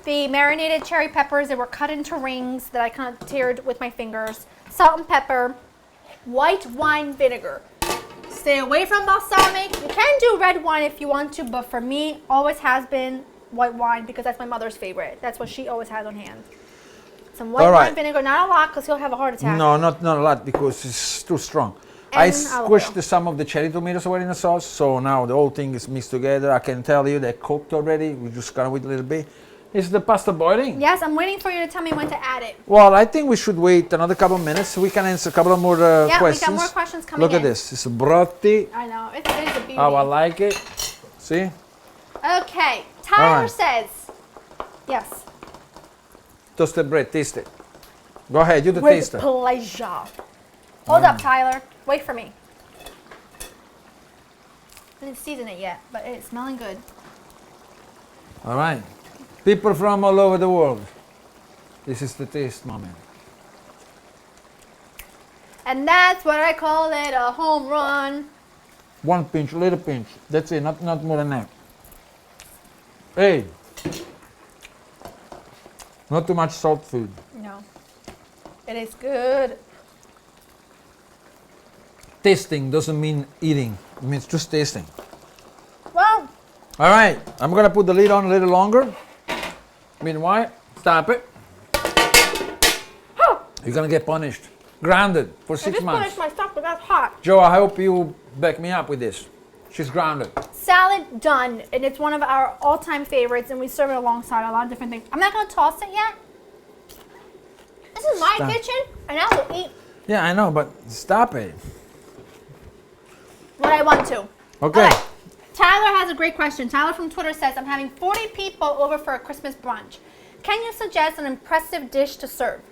the marinated cherry peppers that were cut into rings that I kind of teared with my fingers, salt and pepper, white wine vinegar. Stay away from balsamic. You can do red wine if you want to, but for me, always has been white wine because that's my mother's favorite. That's what she always has on hand. Some white wine vinegar, not a lot because he'll have a heart attack. No, not a lot because it's too strong. And I squished some of the cherry tomatoes away in the sauce, so now the whole thing is mixed together. I can tell you they're cooked already. We just gotta wait a little bit. Is the pasta boiling? Yes, I'm waiting for you to tell me when to add it. Well, I think we should wait another couple of minutes so we can answer a couple of more questions. Yeah, we got more questions coming Look in. at this. It's brotti. I know, it is a beauty. How I like it. See? Okay, Tyler says, yes. Toasted bread, taste it. Go ahead, you the With taster. pleasure. Hold up, Tyler. Wait for me. I didn't season it yet, but it's smelling good. All right. People from all over the world. This is the taste moment. And that's what I call it, a home run. One pinch, little pinch. That's it, not more than that. Hey. Not too much salt food. No. It is good. Tasting doesn't mean eating. It means just tasting. Well, All right. I'm going to put the lid on a little longer. Meanwhile, stop it. You're going to get punished. Grounded for I 6 just months. finished my stuff, but that's hot. Joe, I hope you back me up with this. She's grounded. Salad done, and it's one of our all-time favorites, and we serve it alongside a lot of different things. I'm not going to toss it yet. This is my Stop. kitchen, and I will eat Yeah, I know, but stop it. what I want to. Okay. Okay. Tyler has a great question. Tyler from Twitter says, I'm having 40 people over for a Christmas brunch. Can you suggest an impressive dish to serve?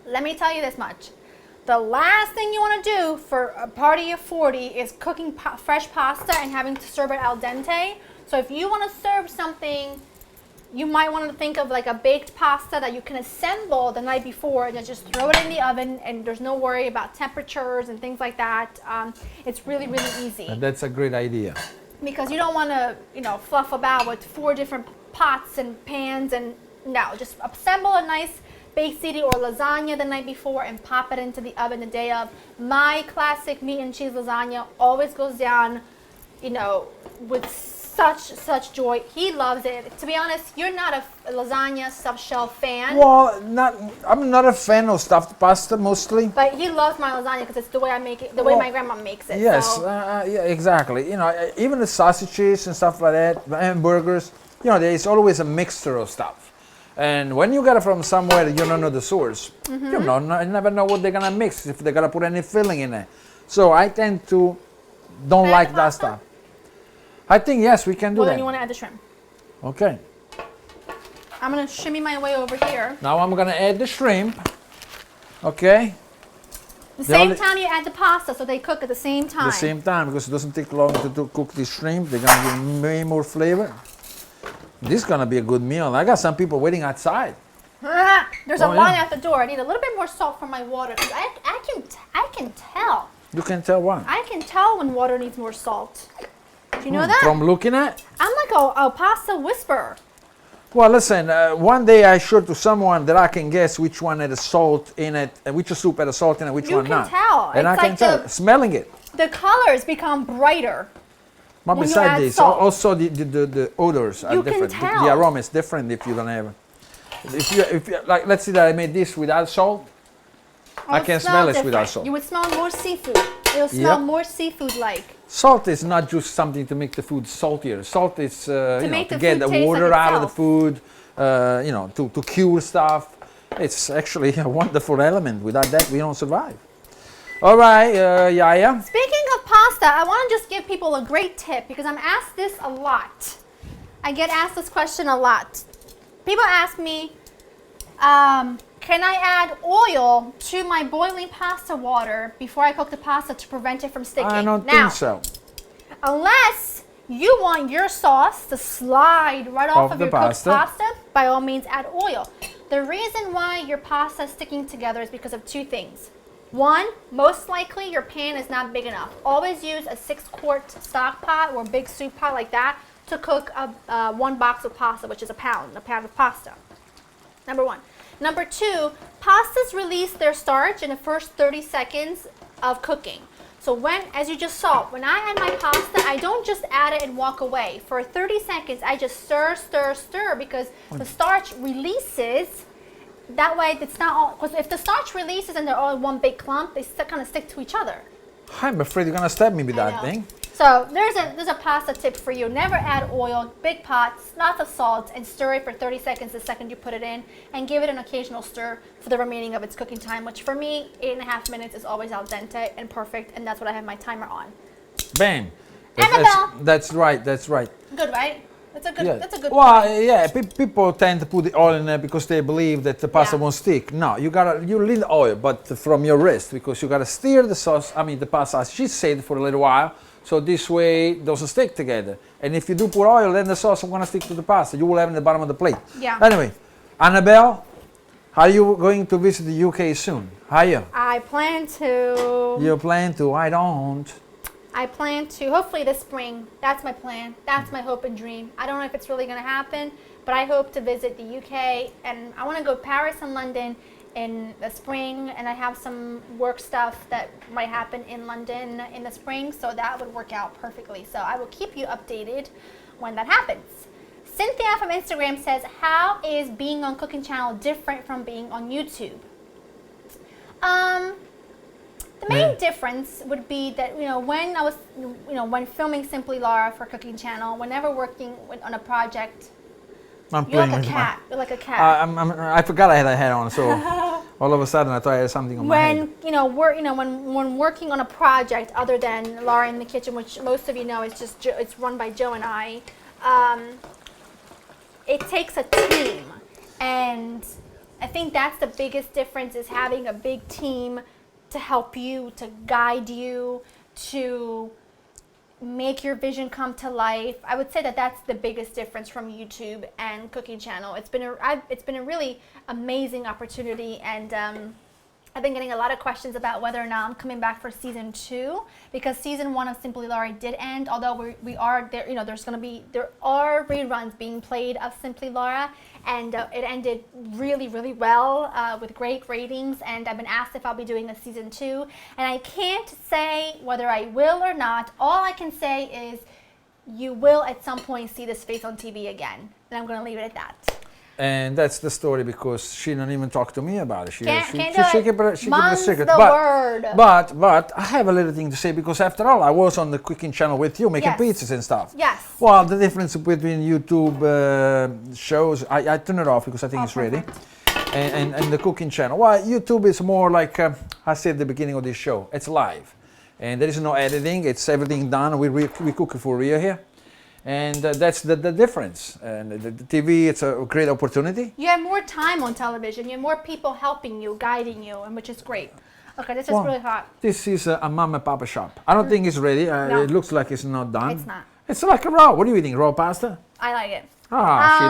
Let me tell you this much. The last thing you want to do for a party of 40 is cooking fresh pasta and having to serve it al dente. So if you want to serve something, you might want to think of like a baked pasta that you can assemble the night before and then just throw it in the oven, and there's no worry about temperatures and things like that. It's really, really easy. And that's a great idea. Because you don't want to, fluff about with 4 different pots and pans, and no, just assemble a nice baked ziti or lasagna the night before and pop it into the oven the day of. My classic meat and cheese lasagna always goes down, with such joy. He loves it. To be honest, you're not a lasagna soft shell fan. Well, I'm not a fan of stuffed pasta mostly. But he loves my lasagna because it's the way I make it, the way my grandma makes it. Yes, So. yeah, exactly. Even the sausages and stuff like that, and burgers, there's always a mixture of stuff. And when you get it from somewhere you don't know the source, you never know what they're gonna mix, if they're gonna put any filling in it. So I tend to don't like that stuff. I think yes, we can do Well, that. then you want to add the shrimp. Okay. I'm gonna shimmy my way over here. Now I'm gonna add the shrimp. Okay. The same time you add the pasta, so they cook at the same time. The same time, because it doesn't take long to cook the shrimp. They're gonna give way more flavor. This is gonna be a good meal. I got some people waiting outside. There's a line at the door. I need a little bit more salt for my water because I can tell. You can tell what? I can tell when water needs more salt. Do you know that? From looking at? I'm like a pasta whisperer. Well, listen, one day I showed to someone that I can guess which one had a salt in it, which soup had a salt in it, which one not. You can tell. And I can tell, smelling it. The colors become brighter. But when you besides add this, salt. also the odors are You can different. tell. The aroma is different if you don't have it. If you like, let's say that I made this without salt, I can smell it without salt. You would smell more seafood. It'll smell more seafood-like. Salt is not just something to make the food saltier. Salt is to get the water out of the food, to cure stuff. It's actually a wonderful element. Without that, we don't survive. All right, Yaya. Speaking of pasta, I want to just give people a great tip because I'm asked this a lot. I get asked this question a lot. People ask me, can I add oil to my boiling pasta water before I cook the pasta to prevent it from sticking? I don't think so. Unless you want your sauce to slide right off of your cooked pasta, by all means add oil. The reason why your pasta is sticking together is because of two things. One, most likely your pan is not big enough. Always use a 6-quart stock pot or big soup pot like that to cook one box of pasta, which is a pound of pasta. Number one. Number two, pastas release their starch in the first 30 seconds of cooking. So as you just saw, when I add my pasta, I don't just add it and walk away. For 30 seconds, I just stir, stir, stir because the starch releases. That way, it's not all, because if the starch releases and they're all in one big clump, they kind of stick to each other. I'm afraid you're going to stab me with that thing. So there's a pasta tip for you. Never add oil, big pots, lots of salt, and stir it for 30 seconds the second you put it in, and give it an occasional stir for the remaining of its cooking time, which for me, 8.5 minutes is always al dente and perfect, and that's what I have my timer on. Bam. That's right. Good, right? That's a good Well, point. yeah, people tend to put the oil in there because they believe that the pasta won't stick. No, you need oil, but from your wrist, because you gotta stir the pasta, as she said, for a little while, so this way it doesn't stick together. And if you do put oil, then the sauce is gonna stick to the pasta. You will have it in the bottom of the plate. Yeah. Anyway, Annabelle, are you going to visit the UK soon? Are you? I plan to. You plan to? I don't. I plan to, hopefully this spring. That's my plan. That's my hope and dream. I don't know if it's really going to happen, but I hope to visit the UK, and I want to go to Paris and London in the spring, and I have some work stuff that might happen in London in the spring, so that would work out perfectly. So I will keep you updated when that happens. Cynthia from Instagram says, how is being on Cooking Channel different from being on YouTube? The main difference would be that, when I was, when filming Simply Laura for Cooking Channel, whenever working on a project, you're like a cat. You're like a cat. I forgot I had a hat on, so all of a sudden I thought I had something on my head. When working on a project other than Laura in the Kitchen, which most of you know is just it's run by Joe and I, it takes a team, and I think that's the biggest difference, is having a big team to help you, to guide you, to make your vision come to life. I would say that that's the biggest difference from YouTube and Cooking Channel. It's been a really amazing opportunity, and I've been getting a lot of questions about whether or not I'm coming back for season 2, because season 1 of Simply Laura did end. Although we are there, there are reruns being played of Simply Laura, and it ended really, really well with great ratings. And I've been asked if I'll be doing a season 2, and I can't say whether I will or not. All I can say is you will at some point see this face on TV again, and I'm going to leave it at that. And that's the story, because she didn't even talk to me about it. She kept it a secret. But I have a little thing to say, because after all, I was on the Cooking Channel with you, making pizzas and stuff. Yes. Well, the difference between YouTube shows, I turn it off because I think it's ready, and the Cooking Channel. Well, YouTube is more like, I said at the beginning of this show, it's live. And there is no editing, it's everything done. We cook it for real here. And that's the difference. And the TV, it's a great opportunity. You have more time on television. You have more people helping you, guiding you, and which is great. Okay, this is really hot. This is a mom and papa shop. I don't think it's ready. No. It looks like it's not done. It's not. It's like a raw. What are you eating? Raw pasta? I like it. She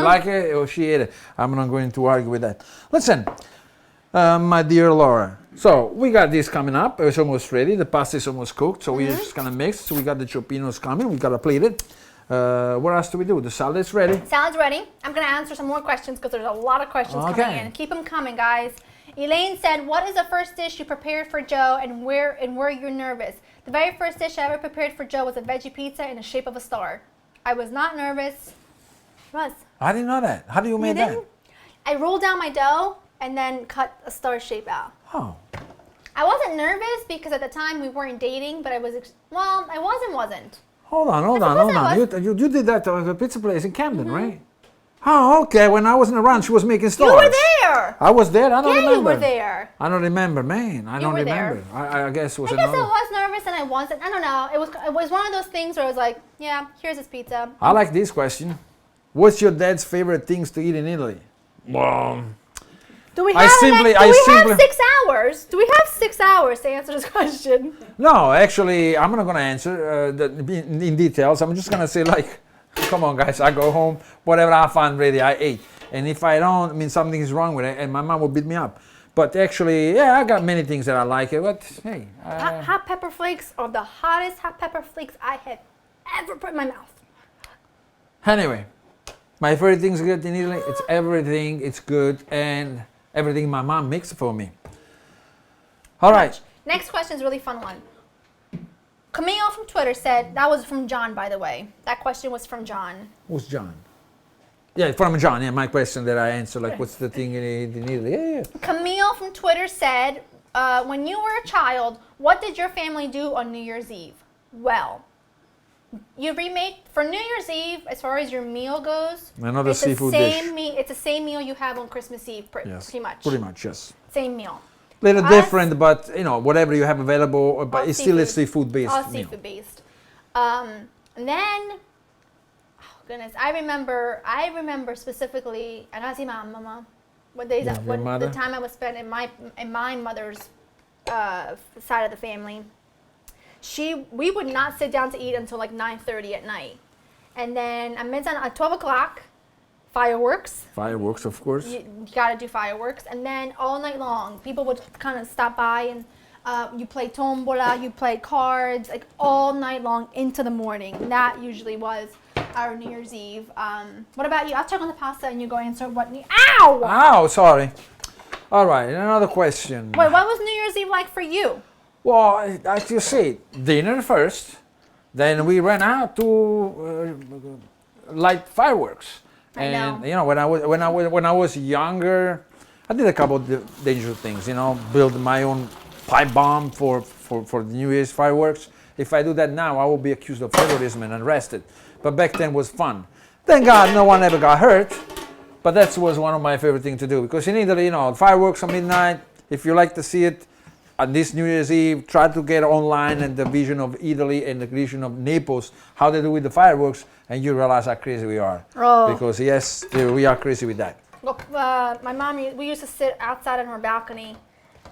like it or she ate it. I'm not going to argue with that. Listen, my dear Laura. So we got this coming up. It's almost ready. The pasta is almost cooked. So we're just gonna mix. So we got the chopinos coming. We gotta plate it. What else do we do? The salad is ready. Salad's ready. I'm going to answer some more questions because there's a lot of questions coming in. Keep them coming, guys. Elaine said, what is the first dish you prepared for Joe, and were you nervous? The very first dish I ever prepared for Joe was a veggie pizza in the shape of a star. I was not nervous. I was. I didn't know that. How do you make that? I rolled down my dough and then cut a star shape out. Oh. I wasn't nervous because at the time we weren't dating, but I was, I wasn't. Hold on. You did that at the pizza place in Camden, Mm-hmm. right? Oh, okay. When I wasn't around, she was making stars. You were there. I was there. I don't remember. You were there. I don't remember, man. I don't were remember. there. I guess it was I guess another. I was nervous and I wasn't. I don't know. It was one of those things where I was like, yeah, here's this pizza. I like this question. What's your dad's favorite things to eat in Italy? Well, Do we have 6 hours? Do we have 6 hours to answer this question? no, actually, I'm not going to answer in details. I'm just going to say, like, come on, guys. I go home, whatever I find ready, I ate. And if I don't, I mean, something is wrong with it, and my mom will beat me up. But actually, yeah, I got many things that I like. But hey, hot pepper flakes are the hottest hot pepper flakes I have ever put in my mouth. Anyway, my favorite things good in Italy. It's everything. It's good, and everything my mom makes for me. All right. Next question is a really fun one. Camille from Twitter said, that was from John, by the way. That question was from John. Who's John? Yeah, from John. Yeah, my question that I answered, like, what's the thing in Italy? Yeah. Camille from Twitter said, when you were a child, what did your family do on New Year's Eve? Well, you remade for New Year's Eve, as far as your meal goes. Another seafood dish. It's the same meal you have on Christmas Eve, pretty much. Pretty much, yes. Same meal. Little different, but whatever you have available, but it's still a seafood based meal. All seafood based. And then, oh goodness, I remember specifically, and I see my mama, the time I was spent in my mother's side of the family. We would not sit down to eat until like 9:30 at night, and then at 12 o'clock. Fireworks. Fireworks, of course. You gotta do fireworks, and then all night long, people would kind of stop by and you play tombola, you play cards, like all night long into the morning. And that usually was our New Year's Eve. What about you? I'll check on the pasta, and you go answer what. Ow! Ow! Sorry. All right, another question. Wait, what was New Year's Eve like for you? Well, as you said, dinner first, then we ran out to light fireworks. And when I was younger, I did a couple of dangerous things. Build my own pipe bomb for the New Year's fireworks. If I do that now, I will be accused of terrorism and arrested. But back then was fun. Thank God no one ever got hurt. But that was one of my favorite things to do, because in Italy, fireworks at midnight. If you like to see it on this New Year's Eve, try to get online and the vision of Italy and the vision of Naples, how they do with the fireworks, and you realize how crazy we are. Oh. Because yes, we are crazy with that. Well, my mom, we used to sit outside on her balcony,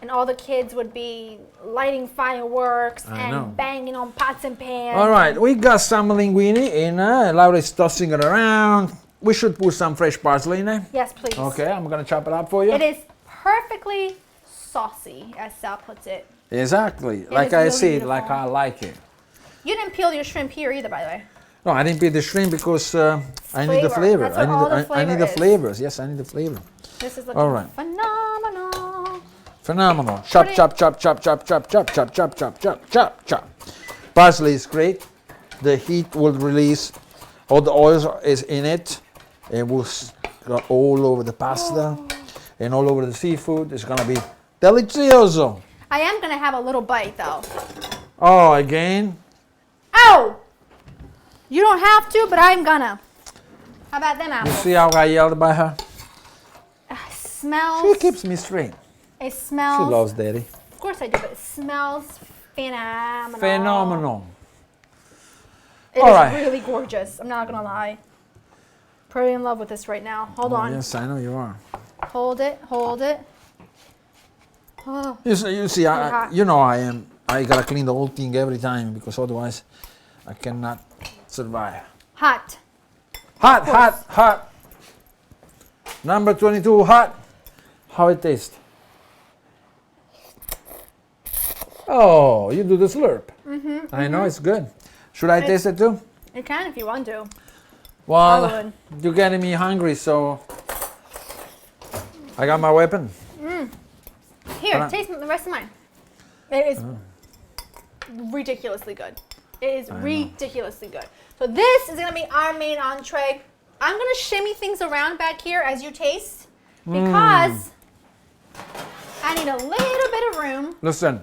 and all the kids would be lighting fireworks and banging on pots and pans. All right, we got some linguine in. Laura's tossing it around. We should put some fresh parsley in there. Yes, please. Okay, I'm going to chop it up for you. It is perfectly saucy, as Sal puts it. Exactly. Like I said, like I like it. You didn't peel your shrimp here either, by the way. No, I didn't peel the shrimp because I need the flavor. That's what all the flavor I need the is. flavors. Yes, I need the flavor. This is looking phenomenal. Chop, chop, chop, chop, chop, chop, chop, chop, chop, chop, chop, chop, chop. Parsley is great. The heat will release. All the oil is in it. It will go all over the pasta and all over the seafood. It's going to be delicioso. I am going to have a little bite, though. Oh, again? Ow! You don't have to, but I'm gonna. How about them You apples? see how I yelled by her? Smells. She keeps me straight. It smells. She loves Daddy. Of course I do, but it smells phenomenal. Phenomenal. It is really gorgeous. I'm not gonna lie. Pretty in love with this right now. Hold on. Yes, I know you are. Hold it. Hold it. Oh. You see, you know I am. I gotta clean the whole thing every time, because otherwise I cannot survive. Hot. Hot, hot, hot. Number 22, hot. How it tastes? Oh, you do the slurp. I know it's good. Should I taste it too? You can if you want to. Well, you're getting me hungry, so I got my weapon. Here, taste the rest of mine. It is ridiculously good. It is ridiculously good. So this is gonna be our main entree. I'm gonna shimmy things around back here as you taste, because I need a little bit of room. Listen,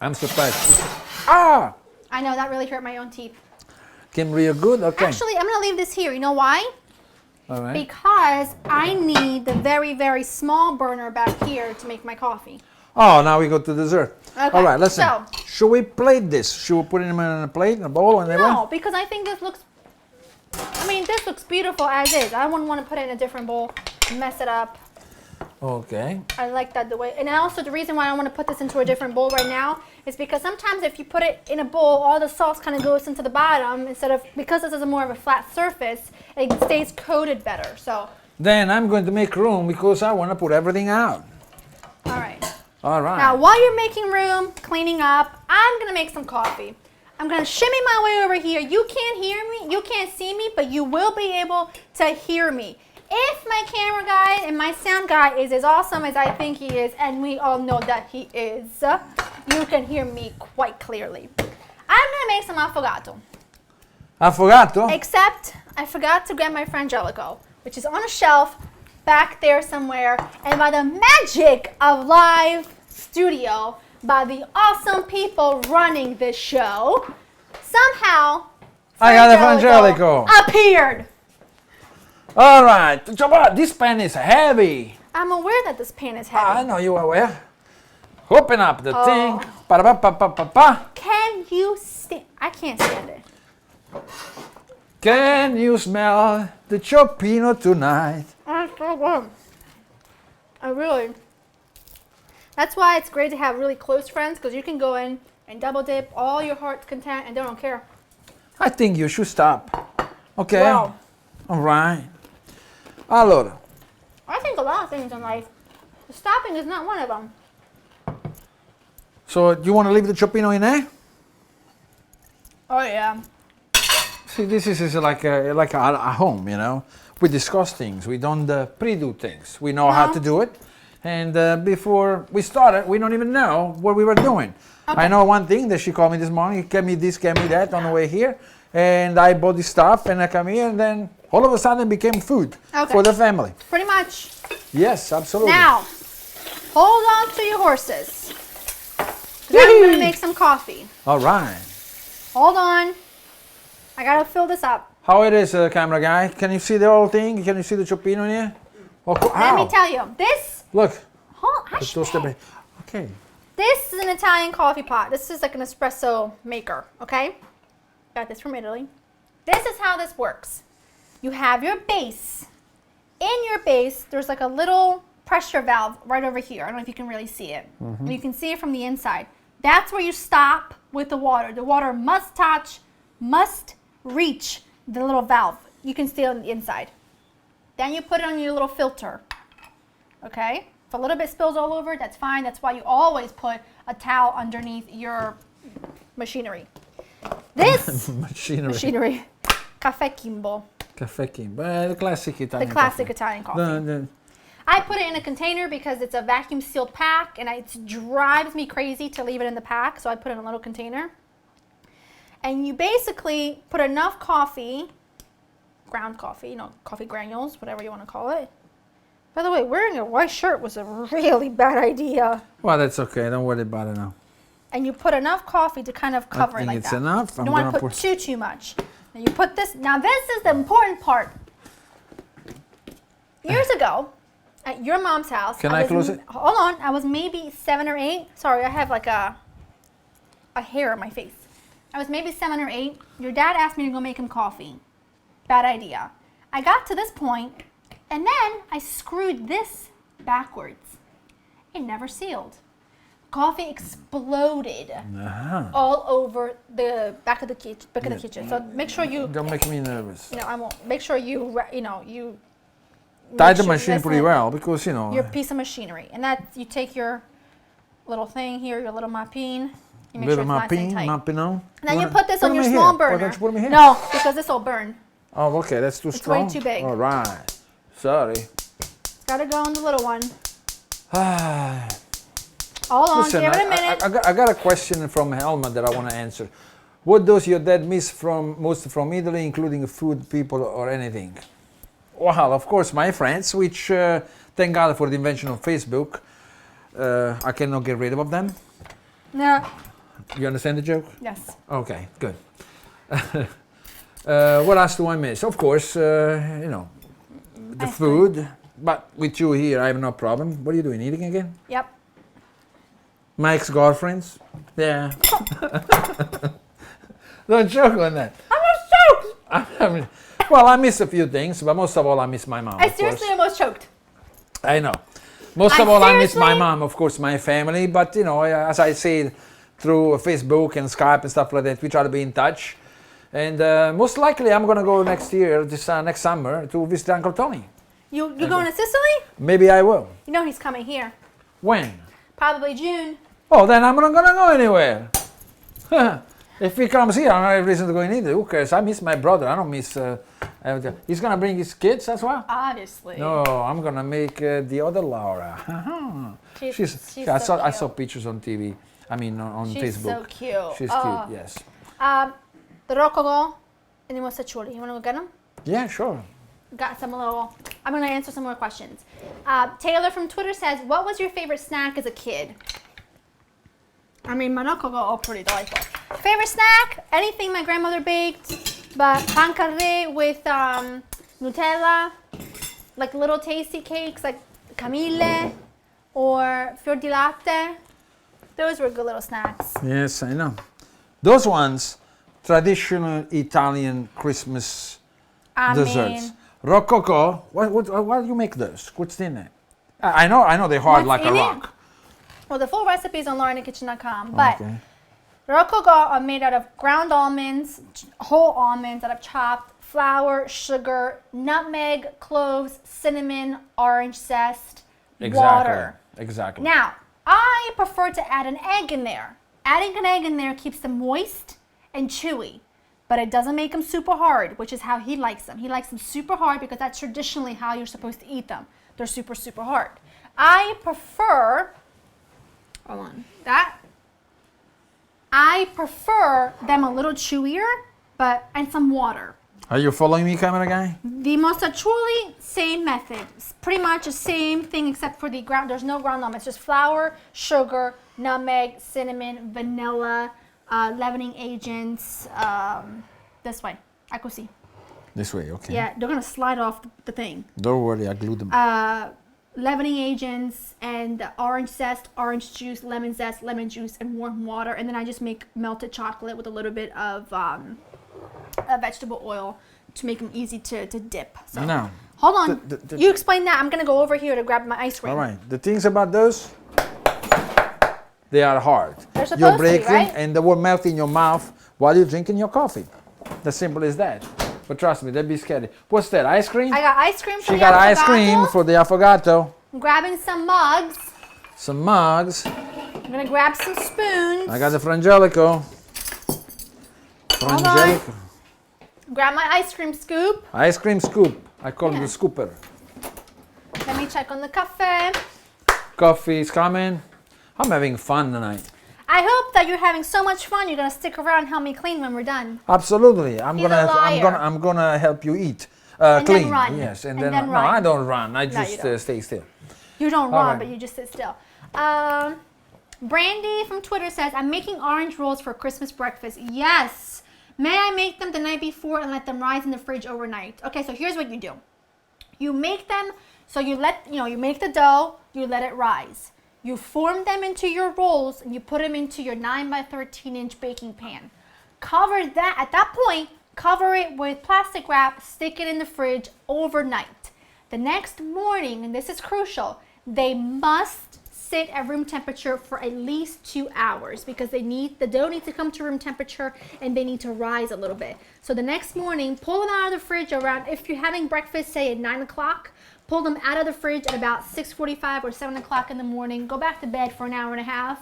I'm surprised. Ah! I know, that really hurt my own teeth. Came real good? Okay. Actually, I'm going to leave this here. You know why? All right. Because I need the very, very small burner back here to make my coffee. Oh, now we go to dessert. Okay, All right, listen. so- Should we plate this? Should we put it in a plate, a bowl, and everything? No, because I think this looks, this looks beautiful as is. I wouldn't want to put it in a different bowl, mess it up. Okay. I like that the way, and also the reason why I want to put this into a different bowl right now is because sometimes if you put it in a bowl, all the sauce kind of goes into the bottom instead of, because this is a more of a flat surface, it stays coated better, so. Then I'm going to make room because I want to put everything out. All right. All right. Now, while you're making room, cleaning up, I'm going to make some coffee. I'm going to shimmy my way over here. You can't hear me, you can't see me, but you will be able to hear me. If my camera guy and my sound guy is as awesome as I think he is, and we all know that he is, you can hear me quite clearly. I'm going to make some affogato. Affogato? Except I forgot to get my frangelico, which is on a shelf back there somewhere. And by the magic of live studio, by the awesome people running this show, somehow I got a frangelico. appeared. All right. This pan is heavy. I'm aware that this pan is I heavy. know you are aware. Open up the Oh. thing. Pa-da-pa-pa-pa-pa. Can you stand? I can't stand it. Can you smell the cioppino tonight? Oh, it's so good. I really. That's why it's great to have really close friends, because you can go in and double dip all your heart's content and they don't care. I think you should stop. Okay? Wow. All right. Allora, I think a lot of things in life. Stopping is not one of them. so you want to leave the cioppino in there? Oh yeah. See, this is like a home, you know. We discuss things. We don't pre-do things. We know how No. to do it. And before we started, we don't even know what we were doing. Okay. I know one thing that she called me this morning. Get me this, get me that on the way here. And I bought this stuff and I come here and then all of a sudden it became food Okay. for the family. Pretty much. Yes, absolutely. Now, hold on to your horses. 'Cause I'm going to make some coffee. All right. Hold on. I got to fill this up. How it is, camera guy? Can you see the whole thing? Can you see the cioppino in here? Oh, Let me tell you. This, Look. hold on. It's toast a Okay. This is an Italian coffee pot. This is like an espresso maker, okay? Got this from Italy. This is how this works. You have your base. In your base, there's like a little pressure valve right over here. I don't know if you can really see it. Mm-hmm. You can see it from the inside. That's where you stop with the water. The water must touch, must reach the little valve. You can see it on the inside. Then you put it on your little filter, okay? If a little bit spills all over, that's fine. That's why you always put a towel underneath your machinery. This machinery, Caffè Kimbo, Caffè Kim. The classic Italian the classic coffee. Italian coffee. I put it in a container because it's a vacuum sealed pack and it drives me crazy to leave it in the pack, so I put it in a little container. And you basically put enough coffee, ground coffee, you know, coffee granules, whatever you want to call it. By the way, wearing a white shirt was a really bad idea. Well, that's okay. Don't worry about it now. And you put enough coffee to kind of cover I it think like it's that. enough. You I'm don't want gonna to put too much. Now you put this. Now this is the important part. Years ago, at your mom's house. Can I close it? Hold on. I was maybe 7 or 8. Sorry, I have like a hair on my face. I was maybe 7 or 8. Your dad asked me to go make him coffee. Bad idea. I got to this point, and then I screwed this backwards. It never sealed. Coffee exploded all over the back of the kitchen. So make sure you. Don't make me nervous. No, I won't. Make sure you. You. Tie make the sure- machine pretty listen, well because, you know. Your piece of machinery, and that you take your little thing here, your little mapine. You make Little sure it's nice and tight. mappino. Then you put this on your them small here. Why burner. don't you put them here? No, because this will burn. Oh, okay. That's too It's strong. way too big. All right. Sorry. It's gotta go in the little one. Ah. Hold on, Listen, give it a minute. I got a question from Helma that I want to answer. What does your dad miss most from Italy, including food, people, or anything? Well, of course, my friends, which thank God for the invention of Facebook. I cannot get rid of them. No. You understand the joke? Yes. Okay, good. What else do I miss? Of course, the Ice food. But with you here, I have no problem. What are you doing? Eating again? Yep. My ex-girlfriends? Yeah. Don't joke on that. I'm not choked. Well, I miss a few things, but most of all, I miss my mom. I of seriously course. almost choked. I know. Most I of all, I miss my seriously- mom, of course, my family. But, as I say, through Facebook and Skype and stuff like that, we try to be in touch. And most likely, I'm going to go next year, next summer, to visit Uncle Tony. You going to Sicily? Maybe I will. You know he's coming here. When? Probably June. Oh, then I'm not going to go anywhere. If he comes here, I don't have reason to go in either. Who cares? I miss my brother. I don't miss... he's going to bring his kids as well? Obviously. No, I'm going to make the other Laura. She's I so saw cute. pictures on TV. I mean, on She's Facebook. so cute. She's Oh. cute, yes. The rococo and the mozzarella. You want to go get them? Yeah, sure. Got some little... I'm going to answer some more questions. Taylor from Twitter says, what was your favorite snack as a kid? I mean, my rococo are pretty delightful. Favorite snack? Anything my grandmother baked. But pan carré with Nutella. Like little tasty cakes like Camille or fior di latte. Those were good little snacks. Yes, I know. Those ones, traditional Italian Christmas desserts. mean, Rococo, why do you make those? What's in it? I know they're hard What's like a in it? rock. well, the full recipe is on laurenkitchen.com. But Okay. rococo are made out of ground almonds, whole almonds that I've chopped, flour, sugar, nutmeg, cloves, cinnamon, orange zest, water. Exactly. Now, I prefer to add an egg in there. Adding an egg in there keeps them moist and chewy, but it doesn't make them super hard, which is how he likes them. He likes them super hard because that's traditionally how you're supposed to eat them. They're super, super hard. I prefer, hold on, I prefer them a little chewier, and some water. Are you following me, camera guy? The mozzarella, same method. It's pretty much the same thing except for the ground. There's no ground almonds. It's just flour, sugar, nutmeg, cinnamon, vanilla, leavening agents. This way. I can see. This way, okay. Yeah, they're gonna slide off the thing. Don't worry, I glued them. Leavening agents and orange zest, orange juice, lemon zest, lemon juice, and warm water. And then I just make melted chocolate with a little bit of vegetable oil to make them easy to dip. So No. hold on. The- You explain that. I'm gonna go over here to grab my ice cream. All right. The things about those, they are hard. They're You supposed to break be, them right? and they will melt in your mouth while you're drinking your coffee. As simple as that. But trust me, that'd be scary. What's that, ice cream? I got ice cream for She the got ice cream affogato. for the affogato. I'm grabbing some mugs. Some mugs. I'm gonna grab some spoons. I got the frangelico. Hold on. Grab my ice cream scoop. Ice cream scoop. I call Yeah. it the scooper. Let me check on the cafe. Coffee is coming. I'm having fun tonight. I hope that you're having so much fun. You're gonna stick around and help me clean when we're done. Absolutely. I'm He's a gonna liar. help you eat. And then Clean. run. Yes. And then then no, run. I don't run. I you just don't. stay still. You don't All run, right. but you just sit still. Brandy from Twitter says, I'm making orange rolls for Christmas breakfast. Yes. May I make them the night before and let them rise in the fridge overnight? Okay, so here's what you do. You make them, so you make the dough, you let it rise. You form them into your rolls and you put them into your 9 by 13 inch baking pan. Cover that, at that point, cover it with plastic wrap, stick it in the fridge overnight. The next morning, and this is crucial, they must sit at room temperature for at least 2 hours because the dough needs to come to room temperature and they need to rise a little bit. So the next morning, pull them out of the fridge around, if you're having breakfast, say at 9 o'clock, pull them out of the fridge at about 6:45 or 7 o'clock in the morning, go back to bed for an hour and a half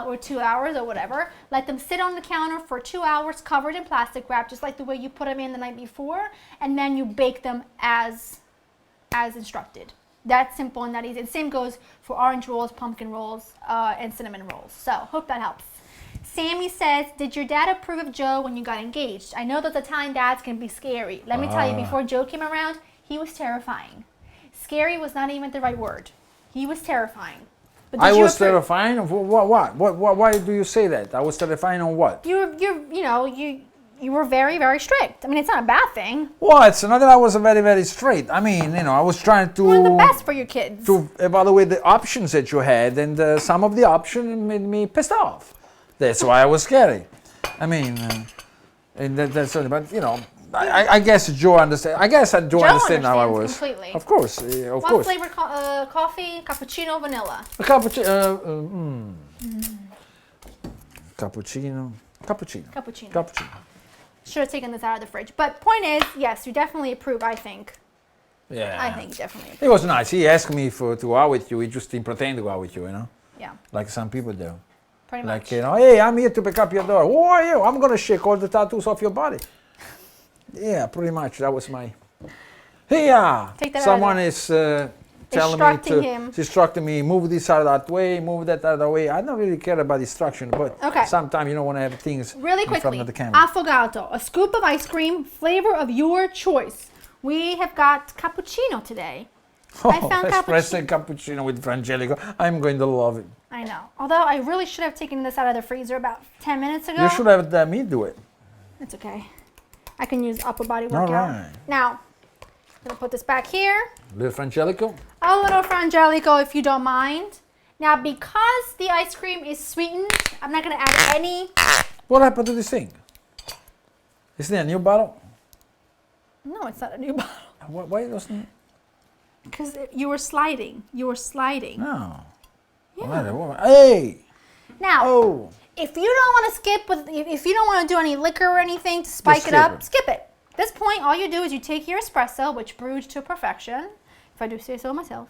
or 2 hours or whatever. Let them sit on the counter for 2 hours covered in plastic wrap, just like the way you put them in the night before, and then you bake them as instructed. That's simple and that easy. And same goes for orange rolls, pumpkin rolls, and cinnamon rolls. So hope that helps. Sammy says, did your dad approve of Joe when you got engaged? I know those Italian dads can be scary. Let me tell you, before Joe came around, he was terrifying. Scary was not even the right word. He was terrifying. But I did you was approve? terrifying of what? Why do you say that? I was terrifying on what? You were very, very strict. I mean, it's not a bad thing. Well, it's not that I was very, very straight. I mean, I was trying to You want the best for your kids. to evaluate the options that you had, and some of the options made me pissed off. That's why I was scary. I mean, and that's but I guess Joe understand. I guess Joe understand how I was. Completely. Of course, of What course. flavor coffee? Cappuccino, vanilla. A cappuccino. Cappuccino. Cappuccino. Should have taken this out of the fridge. But point is, yes, you definitely approve, I think. Yeah. I think you definitely approve. It was nice. He asked me to go out with you. He just didn't pretend to go out with you, Yeah, like some people do. pretty Like, much. hey, I'm here to pick up your door. Who are you? I'm going to shake all the tattoos off your body. Yeah, pretty much. That was my... Hey, Take that someone out of is telling Instructing me him. He's instructing me, move this out of that way, move that out of the way. I don't really care about instruction, but Okay. sometimes you don't want to have things Really in front quickly, of the camera. affogato, a scoop of ice cream, flavor of your choice. We have got cappuccino today. I found espresso cappuccino with Frangelico. I'm going to love it. I know. Although I really should have taken this out of the freezer about 10 minutes ago. You should have me do it. It's okay. I can use upper body All workout. right. Now, I'm going to put this back here. Little Frangelico. A little Frangelico if you don't mind. Now, because the ice cream is sweetened, I'm not going to add any. What happened to this thing? Isn't it a new bottle? No, it's not a new bottle. Why doesn't it? Because you were sliding. You were sliding. No. Yeah. Hey! Now, Oh! if you don't want to skip with, if you don't want to do any liquor or anything to spike Just it skip up, it. skip it. At this point, all you do is you take your espresso, which brewed to perfection, if I do say so myself.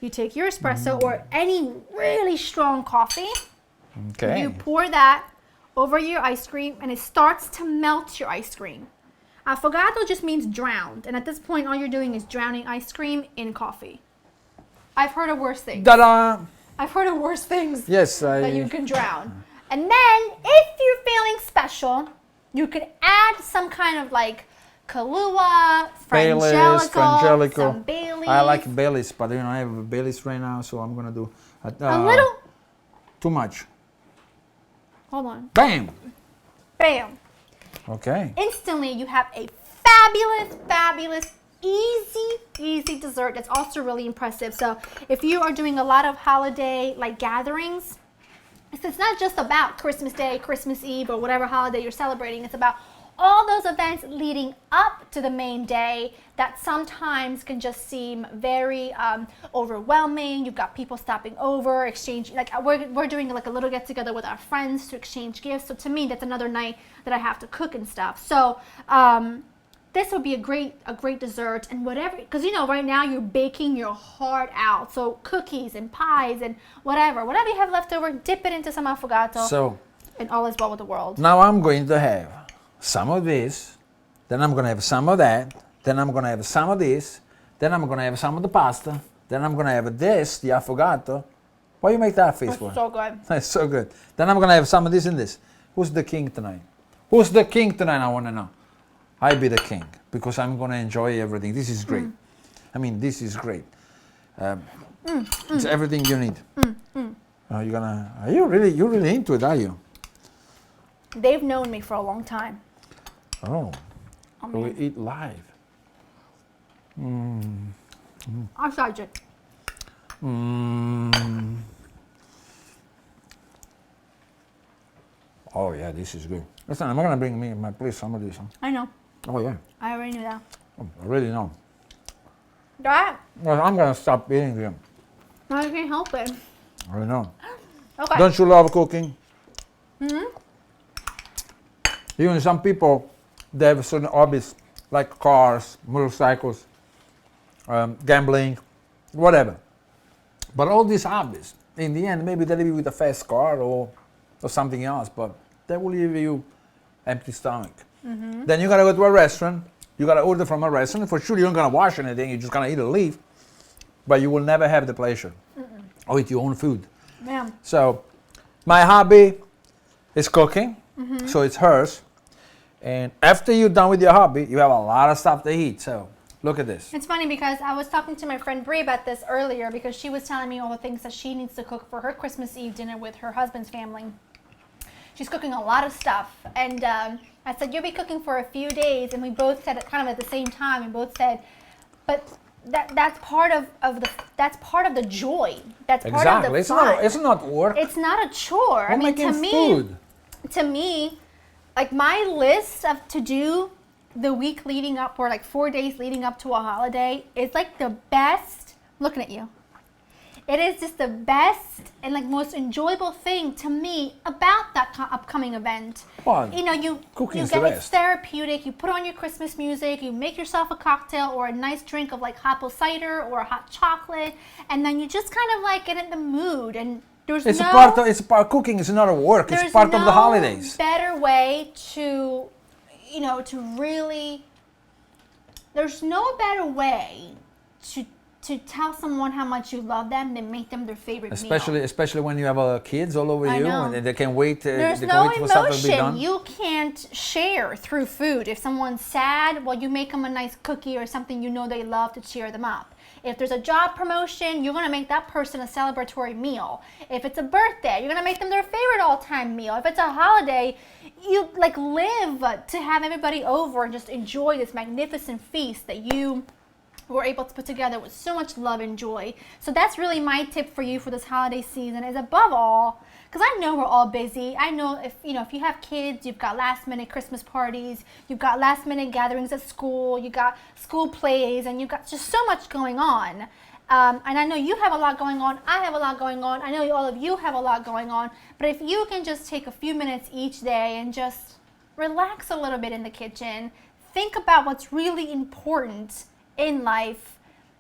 You take your espresso or any really strong coffee. Okay. You pour that over your ice cream, and it starts to melt your ice cream. Affogato just means drowned, and at this point, all you're doing is drowning ice cream in coffee. I've heard of worse things. Ta-da! I've heard of worse things Yes, that you can drown. And then, if you're feeling special, you could add some kind of like Kahlua, Frangelico, some Baileys. I like Baileys, but I have Baileys right now, so I'm gonna do a little. too much. Hold on. Bam! Bam. Okay. Instantly, you have a fabulous, fabulous, easy dessert that's also really impressive. So if you are doing a lot of holiday like gatherings, it's not just about Christmas Day, Christmas Eve, or whatever holiday you're celebrating. It's about all those events leading up to the main day that sometimes can just seem very overwhelming. You've got people stopping over, exchange, like we're doing like a little get together with our friends to exchange gifts. So to me, that's another night that I have to cook and stuff. So this would be a great dessert and whatever, because right now you're baking your heart out. So cookies and pies and whatever you have left over, dip it into some affogato, So and all is well with the world. now I'm going to have some of this, then I'm going to have some of that, then I'm going to have some of this, then I'm going to have some of the pasta, then I'm going to have this, the affogato. Why you make that face It's for? so good. That's so good. Then I'm going to have some of this and this. Who's the king tonight? Who's the king tonight? I want to know. I be the king because I'm going to enjoy everything. This is great. I mean, this is great. It's everything you need. Are you really into it? Are you? They've known me for a long time. Oh, Oh, so we man. eat live. I'll charge it. Oh yeah, this is good. Listen, I'm gonna bring me my place some of this. Huh? I know. Oh yeah, I already knew that. I really know. That? Well, I'm gonna stop eating them. I can't help it. I know. Okay. Don't you love cooking? Even some people, they have certain hobbies like cars, motorcycles, gambling, whatever. But all these hobbies, in the end, maybe they leave you with a fast car or something else, but they will leave you empty stomach. Then you gotta go to a restaurant. You gotta order from a restaurant. For sure, you're not gonna wash anything. You're just gonna eat and leave. But you will never have the pleasure of eat your own food. Yeah. So, my hobby is cooking, so it's hers. And after you're done with your hobby, you have a lot of stuff to eat. So, Look at this. It's funny because I was talking to my friend Brie about this earlier because she was telling me all the things that she needs to cook for her Christmas Eve dinner with her husband's family. She's cooking a lot of stuff, and I said, you'll be cooking for a few days, and we both said it kind of at the same time. We both said, but that's part of the joy. That's part of the fun. It's not work. It's not a chore. We're making food. To me, like my list of to do the week leading up, or like 4 days leading up to a holiday, is like the best. I'm looking at you. It is just the best and like most enjoyable thing to me about that upcoming event. Well, you know, you get it's therapeutic. You put on your Christmas music. You make yourself a cocktail or a nice drink of like apple cider or a hot chocolate, and then you just kind of like get in the mood. And it's part cooking is not a work. It's part of the holidays. Better way to, you know, to really. There's no better way to tell someone how much you love them than make them their favorite meal. Especially when you have kids all over you and they can wait. There's no emotion you can't share through food. If someone's sad, well, you make them a nice cookie or something you know they love to cheer them up. If there's a job promotion, you're going to make that person a celebratory meal. If it's a birthday, you're going to make them their favorite all-time meal. If it's a holiday, you like live to have everybody over and just enjoy this magnificent feast that you were able to put together with so much love and joy. So that's really my tip for you for this holiday season, is above all, because I know we're all busy. I know if you have kids, you've got last minute Christmas parties, you've got last minute gatherings at school, you got school plays, and you've got just so much going on. And I know you have a lot going on. I have a lot going on. I know all of you have a lot going on. But if you can just take a few minutes each day and just relax a little bit in the kitchen, think about what's really important in life,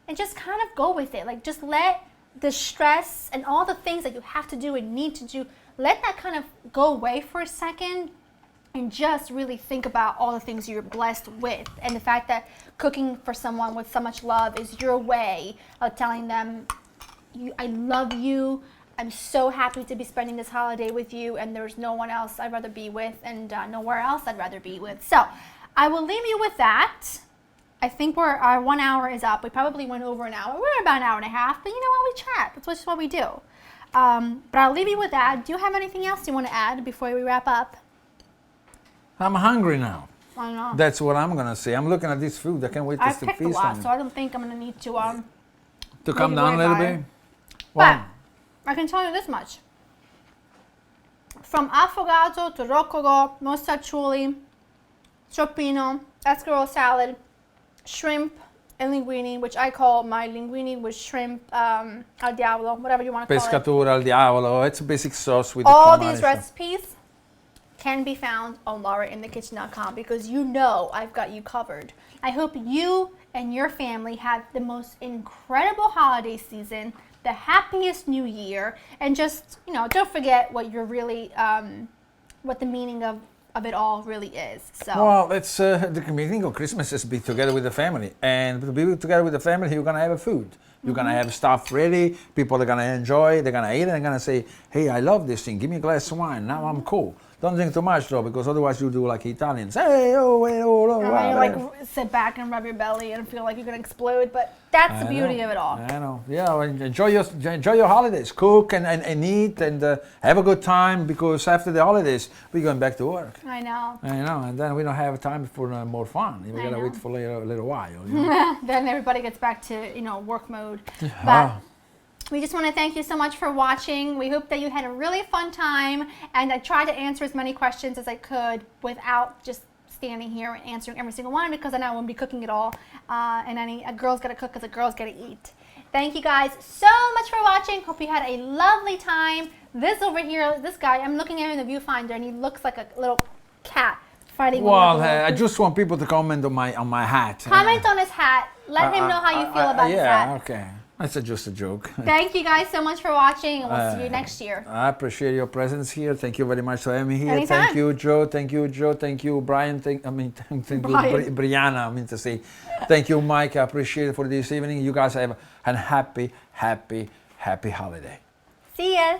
and just kind of go with it. Like, just let the stress and all the things that you have to do and need to do, let that kind of go away for a second, and just really think about all the things you're blessed with, and the fact that cooking for someone with so much love is your way of telling them, I love you, I'm so happy to be spending this holiday with you, and there's no one else I'd rather be with, and nowhere else I'd rather be with. So I will leave you with that. I think our 1 hour is up. We probably went over an hour. We're about an hour and a half, but you know what? We chat. That's just what we do. But I'll leave you with that. Do you have anything else you want to add before we wrap up? I'm hungry now. I know. That's what I'm going to say. I'm looking at this food. I can't wait to feast on it. I picked a lot, so I don't think I'm going to need to come down a little bit? Well, but I can tell you this much. From affogato to rococo, mostaccioli, cioppino, escargot salad, shrimp and linguine, which I call my linguine with shrimp al diavolo, whatever you want to call it. Pescatura al diavolo. It's a basic sauce with all these recipes can be found on laurainthekitchen.com, because you know I've got you covered. I hope you and your family have the most incredible holiday season, the happiest new year, and just, don't forget what you're really, what the meaning of it all really is. So well, it's the meaning of Christmas is be together with the family, and to be together with the family, you're gonna have food. You're gonna have stuff ready. People are gonna enjoy. They're gonna eat, and they're gonna say, "Hey, I love this thing. Give me a glass of wine. Now I'm cool." Don't drink too much though, because otherwise you do like Italians. Hey, oh, hey, oh, oh, wow. You like sit back and rub your belly and feel like you're gonna explode. But that's the beauty of it all. I know. Yeah, well, enjoy your holidays. Cook and eat and have a good time, because after the holidays we're going back to work. I know. And then we don't have time for more fun. We gotta wait for a little while. You know? Then everybody gets back to work mode. But we just want to thank you so much for watching. We hope that you had a really fun time, and I tried to answer as many questions as I could without just standing here and answering every single one, because I know I won't be cooking it all. And a girl's got to cook because a girl's got to eat. Thank you guys so much for watching. Hope you had a lovely time. This over here, this guy, I'm looking at him in the viewfinder, and he looks like a little cat fighting. Well, I just want people to comment on my hat. Comment on his hat. Let him know how you feel about his hat. Yeah, okay. That's just a joke. Thank you guys so much for watching, and we'll see you next year. I appreciate your presence here. Thank you very much for having me here. Anytime. Thank you, Joe. Thank you, Joe. Thank you, Brian. Thank you, Brianna. I mean to say. Thank you, Mike. I appreciate it for this evening. You guys have a happy, happy, happy holiday. See ya.